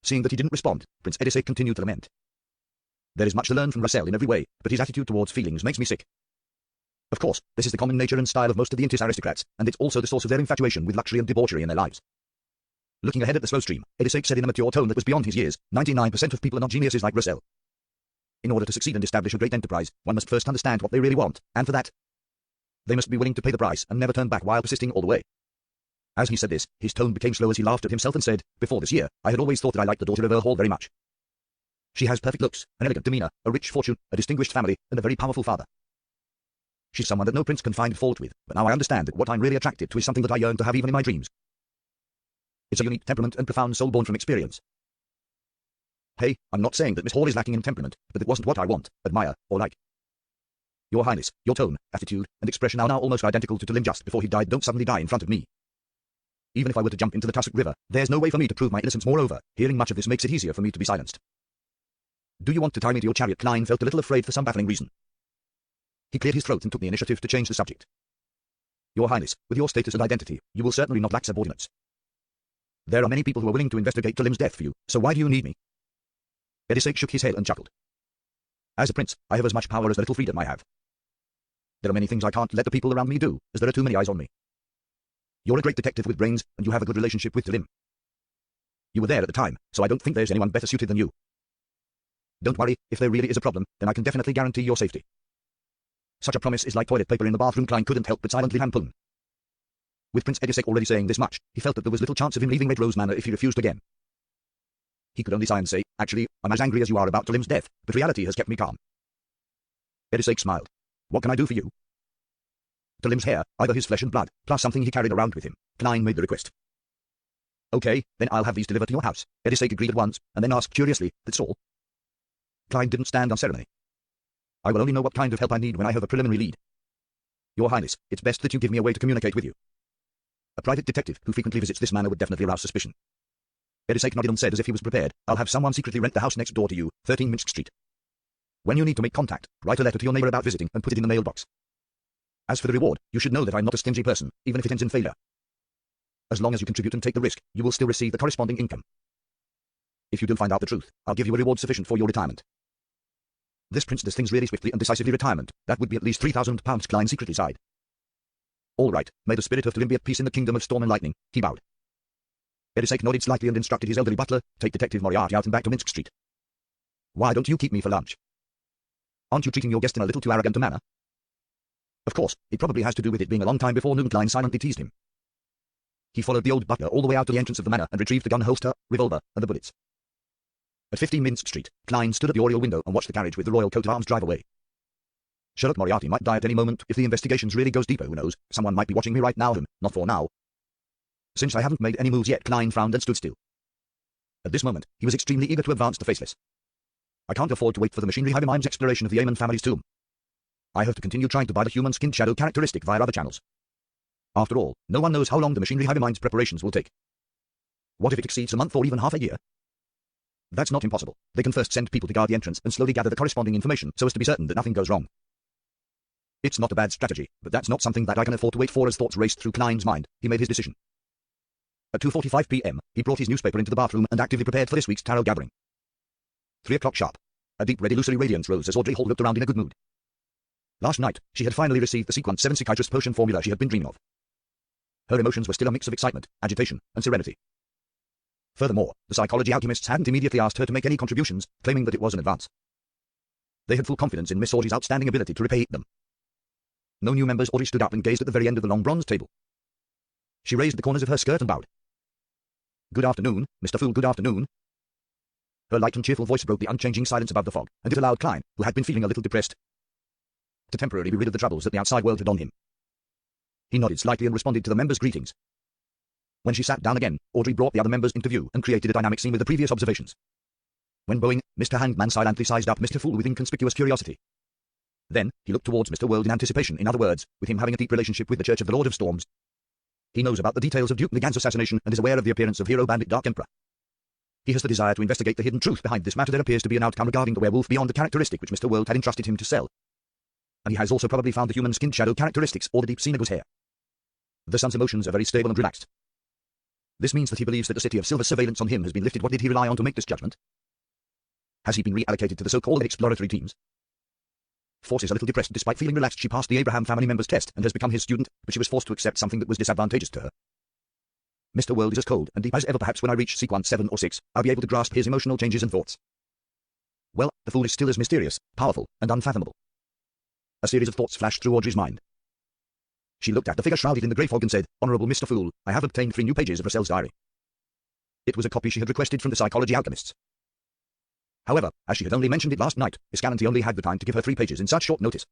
Seeing that he didn't respond, Prince Edisake continued to lament. "There is much to learn from Russell in every way, but his attitude towards feelings makes me sick. Of course, this is the common nature and style of most of the Intis aristocrats, and it's also the source of their infatuation with luxury and debauchery in their lives." Looking ahead at the slow stream, Edisake said in a mature tone that was beyond his years, 99% of people are not geniuses like Russell. In order to succeed and establish a great enterprise, one must first understand what they really want, and for that, they must be willing to pay the price and never turn back while persisting all the way. As he said this, his tone became slow as he laughed at himself and said, "Before this year, I had always thought that I liked the daughter of Earl Hall very much. She has perfect looks, an elegant demeanor, a rich fortune, a distinguished family, and a very powerful father. She's someone that no prince can find fault with, but now I understand that what I'm really attracted to is something that I yearn to have even in my dreams. It's a unique temperament and profound soul born from experience. Hey, I'm not saying that Miss Hall is lacking in temperament, but it wasn't what I want, admire, or like. Your Highness, your tone, attitude, and expression are now almost identical to Talim just before he died. Don't suddenly die in front of me. Even if I were to jump into the Tussock River, there's no way for me to prove my innocence. Moreover, hearing much of this makes it easier for me to be silenced. Do you want to tie me to your chariot?" Klein felt a little afraid for some baffling reason. He cleared his throat and took the initiative to change the subject. "Your Highness, with your status and identity, you will certainly not lack subordinates. There are many people who are willing to investigate Talim's death for you, so why do you need me?" Edisake shook his head and chuckled. "As a prince, I have as much power as the little freedom I have. There are many things I can't let the people around me do, as there are too many eyes on me. You're a great detective with brains, and you have a good relationship with Talim. You were there at the time, so I don't think there's anyone better suited than you. Don't worry, if there really is a problem, then I can definitely guarantee your safety. Such a promise is like toilet paper in the bathroom. Klein couldn't help but silently hand-pull. With Prince Edisek already saying this much, he felt that there was little chance of him leaving Red Rose Manor if he refused again. He could only sigh and say, actually, I'm as angry as you are about Talim's death, but reality has kept me calm. Edisek smiled. What can I do for you? Talim's hair, either his flesh and blood, plus something he carried around with him. Klein made the request. Okay, then I'll have these delivered to your house. Edisek agreed at once, and then asked curiously, that's all? Klein didn't stand on ceremony. I will only know what kind of help I need when I have a preliminary lead. Your Highness, it's best that you give me a way to communicate with you. A private detective who frequently visits this manor would definitely arouse suspicion. Edisek nodded and said as if he was prepared, I'll have someone secretly rent the house next door to you, 13 Minsk Street. When you need to make contact, write a letter to your neighbor about visiting and put it in the mailbox. As for the reward, you should know that I'm not a stingy person, even if it ends in failure. As long as you contribute and take the risk, you will still receive the corresponding income. If you do find out the truth, I'll give you a reward sufficient for your retirement. This prince does things really swiftly and decisively. Retirement, that would be at least £3,000, Klein secretly sighed. All right, may the spirit of Talim be at peace in the kingdom of storm and lightning, he bowed. Edisek nodded slightly and instructed his elderly butler, take Detective Moriarty out and back to Minsk Street. Why don't you keep me for lunch? Aren't you treating your guest in a little too arrogant a manner? Of course, it probably has to do with it being a long time before noon. Klein silently teased him. He followed the old butler all the way out to the entrance of the manor and retrieved the gun holster, revolver, and the bullets. At 15 Minsk Street, Klein stood at the oriel window and watched the carriage with the royal coat of arms drive away. Sherlock Moriarty might die at any moment. If the investigations really goes deeper, who knows? Someone might be watching me right now. Not for now. Since I haven't made any moves yet, Klein frowned and stood still. At this moment, he was extremely eager to advance the Faceless. I can't afford to wait for the machinery heavy mind's exploration of the Yeoman family's tomb. I have to continue trying to buy the human-skinned shadow characteristic via other channels. After all, no one knows how long the machinery heavy mind's preparations will take. What if it exceeds a month or even half a year? That's not impossible. They can first send people to guard the entrance and slowly gather the corresponding information so as to be certain that nothing goes wrong. It's not a bad strategy, but that's not something that I can afford to wait for. As thoughts raced through Klein's mind, he made his decision. At 2:45 p.m., he brought his newspaper into the bathroom and actively prepared for this week's tarot gathering. 3 o'clock sharp. A deep red illusory radiance rose as Audrey Hall looked around in a good mood. Last night, she had finally received the Sequence 7 Psychiatrist potion formula she had been dreaming of. Her emotions were still a mix of excitement, agitation, and serenity. Furthermore, the psychology alchemists hadn't immediately asked her to make any contributions, claiming that it was an advance. They had full confidence in Miss Audrey's outstanding ability to repay them. No new members. Audrey stood up and gazed at the very end of the long bronze table. She raised the corners of her skirt and bowed. Good afternoon, Mr. Fool, good afternoon. Her light and cheerful voice broke the unchanging silence above the fog, and it allowed Klein, who had been feeling a little depressed, to temporarily be rid of the troubles that the outside world had on him. He nodded slightly and responded to the members' greetings. When she sat down again, Audrey brought the other members into view and created a dynamic scene with the previous observations. When bowing, Mr. Hangman silently sized up Mr. Fool with inconspicuous curiosity. Then, he looked towards Mr. World in anticipation. In other words, with him having a deep relationship with the Church of the Lord of Storms, he knows about the details of Duke Nigan's assassination and is aware of the appearance of hero bandit Dark Emperor. He has the desire to investigate the hidden truth behind this matter. There appears to be an outcome regarding the werewolf beyond the characteristic which Mr. World had entrusted him to sell. And he has also probably found the human-skinned shadow characteristics or the deep Senegal's hair. The son's emotions are very stable and relaxed. This means that he believes that the City of Silver surveillance on him has been lifted. What did he rely on to make this judgment? Has he been reallocated to the so-called exploratory teams? Force is a little depressed. Despite feeling relaxed, she passed the Abraham family member's test and has become his student, but she was forced to accept something that was disadvantageous to her. Mr. World is as cold and deep as ever. Perhaps when I reach sequence 7 or 6, I'll be able to grasp his emotional changes and thoughts. Well, the Fool is still as mysterious, powerful, and unfathomable. A series of thoughts flashed through Audrey's mind. She looked at the figure shrouded in the grey fog and said, Honourable Mr. Fool, I have obtained 3 new pages of Roselle's diary. It was a copy she had requested from the psychology alchemists. However, as she had only mentioned it last night, Escalante only had the time to give her 3 pages in such short notice.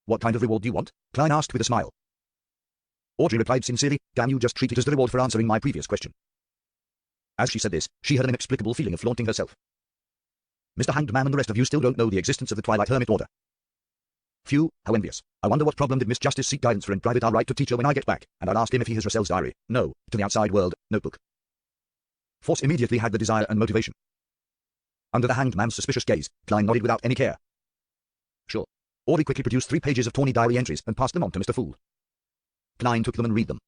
What kind of reward do you want? Klein asked with a smile. Audrey replied sincerely, can you just treat it as the reward for answering my previous question? As she said this, she had an inexplicable feeling of flaunting herself. Mr. Hanged Man and the rest of you still don't know the existence of the Twilight Hermit Order. Phew, how envious. I wonder what problem did Miss Justice seek guidance for in private. I'll write to teacher when I get back, and I'll ask him if he has Roselle's diary. No, to the outside world, notebook. Force immediately had the desire and motivation. Under the Hanged Man's suspicious gaze, Klein nodded without any care. Sure. Audrey quickly produced 3 pages of tawny diary entries and passed them on to Mr. Fool. Klein took them and read them.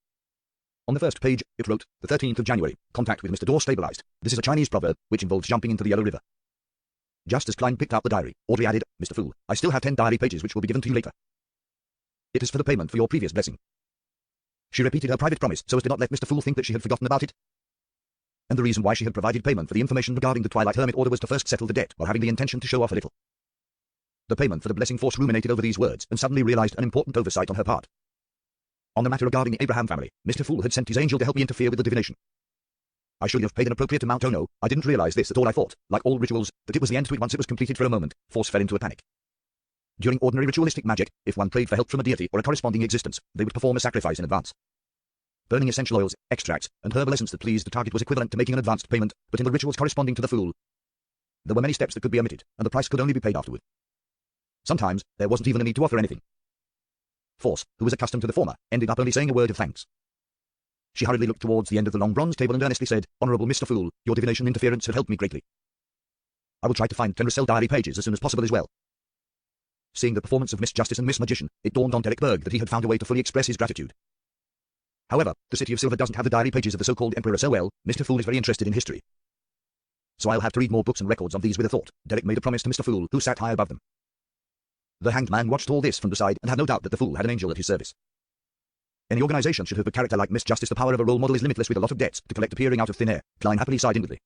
On the first page, it wrote, the 13th of January, contact with Mr. Dorr stabilized. This is a Chinese proverb, which involves jumping into the Yellow River. Just as Klein picked up the diary, Audrey added, Mr. Fool, I still have 10 diary pages which will be given to you later. It is for the payment for your previous blessing. She repeated her private promise so as to not let Mr. Fool think that she had forgotten about it. and the reason why she had provided payment for the information regarding the Twilight Hermit Order was to first settle the debt while having the intention to show off a little. The payment for the Blessing Force ruminated over these words and suddenly realized an important oversight on her part. On the matter regarding the Abraham family, Mr. Fool had sent his angel to help me interfere with the divination. I should have paid an appropriate amount. Oh no, I didn't realize this at all. I thought, like all rituals, that it was the end to it once it was completed. For a moment, Force fell into a panic. During ordinary ritualistic magic, if one prayed for help from a deity or a corresponding existence, they would perform a sacrifice in advance. Burning essential oils, extracts, and herbal essence that pleased the target was equivalent to making an advanced payment, but in the rituals corresponding to the Fool, there were many steps that could be omitted, and the price could only be paid afterward. Sometimes, there wasn't even a need to offer anything. Force, who was accustomed to the former, ended up only saying a word of thanks. She hurriedly looked towards the end of the long bronze table and earnestly said, "Honorable Mr. Fool, your divination interference had helped me greatly. I will try to find 10 Russell diary pages as soon as possible as well." Seeing the performance of Miss Justice and Miss Magician, it dawned on Derek Berg that he had found a way to fully express his gratitude. However, the City of Silver doesn't have the diary pages of the so-called Emperor so well. Mr. Fool is very interested in history. So I'll have to read more books and records of these with a thought. Derek made a promise to Mr. Fool, who sat high above them. The Hanged Man watched all this from the side and had no doubt that the Fool had an angel at his service. Any organization should have a character like Miss Justice. The power of a role model is limitless with a lot of debts to collect appearing out of thin air. Klein happily sighed inwardly.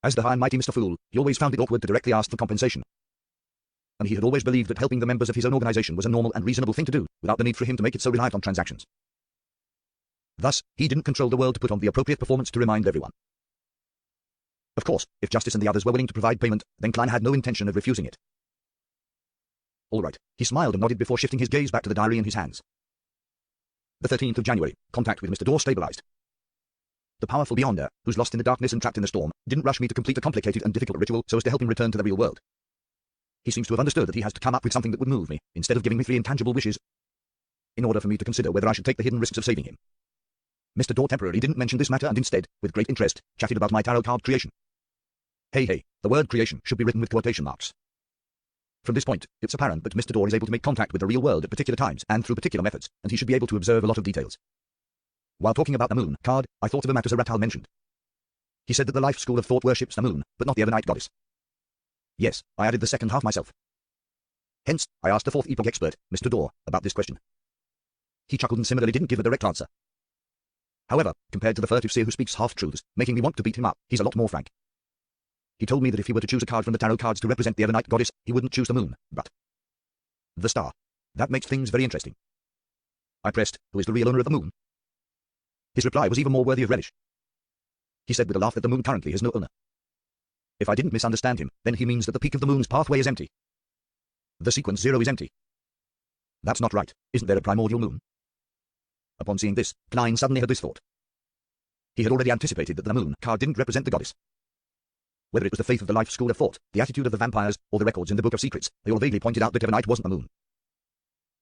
As the high and mighty Mr. Fool, he always found it awkward to directly ask for compensation. And he had always believed that helping the members of his own organization was a normal and reasonable thing to do, without the need for him to make it so reliant on transactions. Thus, he didn't control the world to put on the appropriate performance to remind everyone. Of course, if Justice and the others were willing to provide payment, then Klein had no intention of refusing it. All right, he smiled and nodded before shifting his gaze back to the diary in his hands. The 13th of January, contact with Mr. Dorr stabilized. The powerful Beyonder, who's lost in the darkness and trapped in the storm, didn't rush me to complete a complicated and difficult ritual so as to help him return to the real world. He seems to have understood that he has to come up with something that would move me, instead of giving me 3 intangible wishes, in order for me to consider whether I should take the hidden risks of saving him. Mr. Dorr temporarily didn't mention this matter and instead, with great interest, chatted about my tarot card creation. Hey, the word creation should be written with quotation marks. From this point, it's apparent that Mr. Dorr is able to make contact with the real world at particular times and through particular methods, and he should be able to observe a lot of details. While talking about the moon card, I thought of a matter Zeratal mentioned. He said that the life school of thought worships the moon, but not the Evernight goddess. Yes, I added the second half myself. Hence, I asked the 4th epoch expert, Mr. Dorr, about this question. He chuckled and similarly didn't give a direct answer. However, compared to the furtive seer who speaks half-truths, making me want to beat him up, he's a lot more frank. He told me that if he were to choose a card from the tarot cards to represent the Evernight goddess, he wouldn't choose the moon, but the star. That makes things very interesting. I pressed, who is the real owner of the moon? His reply was even more worthy of relish. He said with a laugh that the moon currently has no owner. If I didn't misunderstand him, then he means that the peak of the moon's pathway is empty. The sequence 0 is empty. That's not right. Isn't there a primordial moon? Upon seeing this, Klein suddenly had this thought. He had already anticipated that the moon card didn't represent the goddess. Whether it was the faith of the life school of thought, the attitude of the vampires, or the records in the Book of Secrets, they all vaguely pointed out that Evernight wasn't the moon.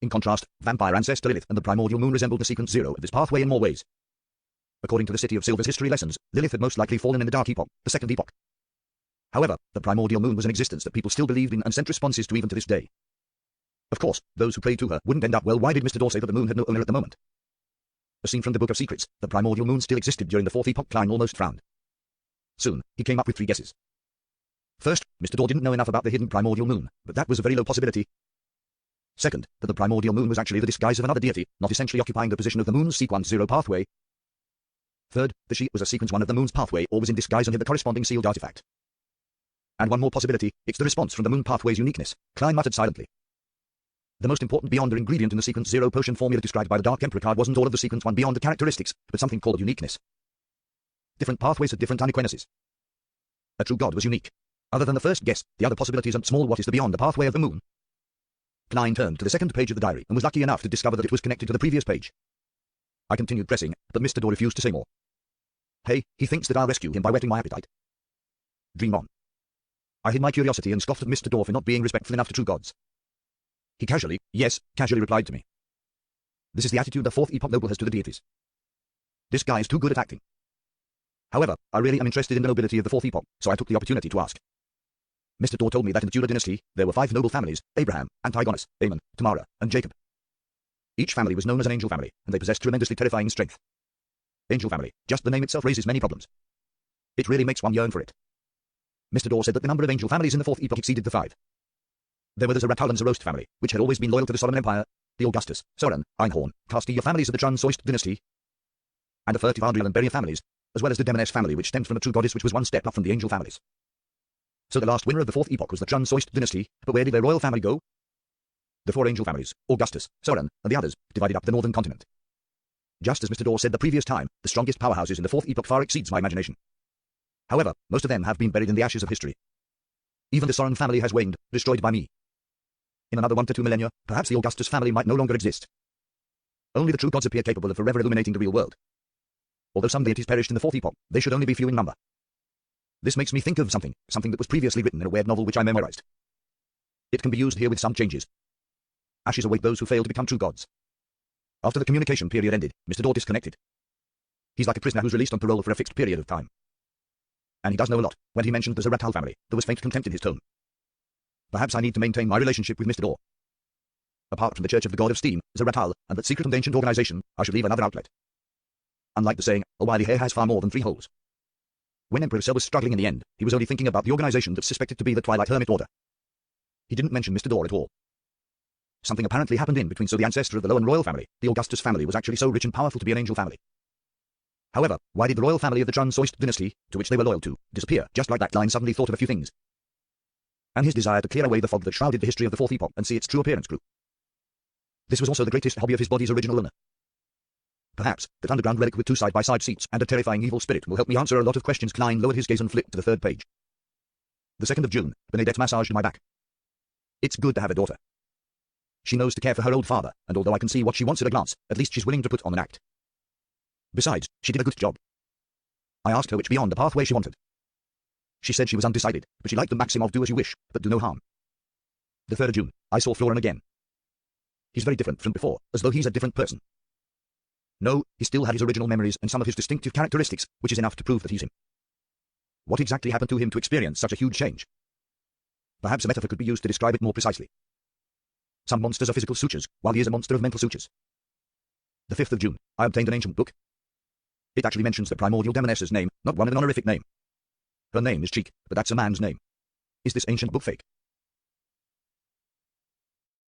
In contrast, vampire ancestor Lilith and the primordial moon resembled the sequence 0 of this pathway in more ways. According to the City of Silver's history lessons, Lilith had most likely fallen in the Dark Epoch, the 2nd epoch. However, the primordial moon was an existence that people still believed in and sent responses to even to this day. Of course, those who prayed to her wouldn't end up, well, why did Mr. Dorr say that the moon had no owner at the moment? As seen from the Book of Secrets, the primordial moon still existed during the 4th epoch. Klein almost frowned. Soon, he came up with 3 guesses. First, Mr. Dorr didn't know enough about the hidden primordial moon, but that was a very low possibility. Second, that the primordial moon was actually the disguise of another deity, not essentially occupying the position of the moon's sequence 0 pathway. Third, that she was a sequence 1 of the moon's pathway or was in disguise and hid the corresponding sealed artifact. And one more possibility, it's the response from the moon pathway's uniqueness, Klein muttered silently. The most important Beyonder ingredient in the sequence 0 potion formula described by the Dark Emperor card wasn't all of the sequence 1 Beyonder characteristics, but something called uniqueness. Different pathways had different unequineses. A true god was unique. Other than the first guess, the other possibilities and small what is the beyond the pathway of the moon. Klein turned to the 2nd page of the diary and was lucky enough to discover that it was connected to the previous page. I continued pressing, but Mr. Dorr refused to say more. Hey, he thinks that I'll rescue him by whetting my appetite. Dream on. I hid my curiosity and scoffed at Mr. Dorr for not being respectful enough to true gods. He casually replied to me. This is the attitude the 4th epoch noble has to the deities. This guy is too good at acting. However, I really am interested in the nobility of the 4th epoch, so I took the opportunity to ask. Mr. Dorr told me that in the Tudor dynasty, there were 5 noble families, Abraham, Antigonus, Aemon, Tamara, and Jacob. Each family was known as an angel family, and they possessed tremendously terrifying strength. Angel family, just the name itself raises many problems. It really makes one yearn for it. Mr. Dorr said that the number of angel families in the 4th epoch exceeded the 5. There were the Zeratal and Zerost family, which had always been loyal to the Solomon Empire, the Augustus, Soren, Einhorn, Castilla families of the Trans-Soist dynasty, and the furtive Adriel and Beria families, as well as the demoness family which stemmed from the true goddess which was one step up from the angel families. So the last winner of the fourth epoch was the Chun-Soist dynasty, but where did their royal family go? The four angel families, Augustus, Soren, and the others, divided up the northern continent. Just as Mr. Dorr said the previous time, the strongest powerhouses in the fourth epoch far exceeds my imagination. However, most of them have been buried in the ashes of history. Even the Soren family has waned, destroyed by me. In another 1 to 2 millennia, perhaps the Augustus family might no longer exist. Only the true gods appear capable of forever illuminating the real world. Although some deities perished in the fourth epoch, they should only be few in number. This makes me think of something that was previously written in a weird novel which I memorized. It can be used here with some changes. Ashes await those who fail to become true gods. After the communication period ended, Mr. Dorr disconnected. He's like a prisoner who's released on parole for a fixed period of time. And he does know a lot. When he mentioned the Zeratal family, there was faint contempt in his tone. Perhaps I need to maintain my relationship with Mr. Dorr. Apart from the Church of the God of Steam, Zeratal, and that secret and ancient organization, I should leave another outlet. Unlike the saying, a wily hare has far more than 3 holes. When Emperor Cell was struggling in the end, he was only thinking about the organization that's suspected to be the Twilight Hermit Order. He didn't mention Mr. Dorr at all. Something apparently happened in between, so the ancestor of the Lowen royal family, the Augustus family, was actually so rich and powerful to be an angel family. However, why did the royal family of the Chun-Soist dynasty, to which they were loyal to, disappear, just like that line suddenly thought of a few things? And his desire to clear away the fog that shrouded the history of the fourth epoch and see its true appearance grew. This was also the greatest hobby of his body's original owner. Perhaps that underground relic with 2 side-by-side seats and a terrifying evil spirit will help me answer a lot of questions. Klein lowered his gaze and flipped to the 3rd page. The 2nd of June, Bernadette massaged my back. It's good to have a daughter. She knows to care for her old father, and although I can see what she wants at a glance, at least she's willing to put on an act. Besides, she did a good job. I asked her which beyond the pathway she wanted. She said she was undecided, but she liked the maxim of do as you wish, but do no harm. The 3rd of June, I saw Florin again. He's very different from before, as though he's a different person. No, he still had his original memories and some of his distinctive characteristics, which is enough to prove that he's him. What exactly happened to him to experience such a huge change? Perhaps a metaphor could be used to describe it more precisely. Some monsters are physical sutures, while he is a monster of mental sutures. The 5th of June, I obtained an ancient book. It actually mentions the primordial demoness's name, not one of an honorific name. Her name is Cheek, but that's a man's name. Is this ancient book fake?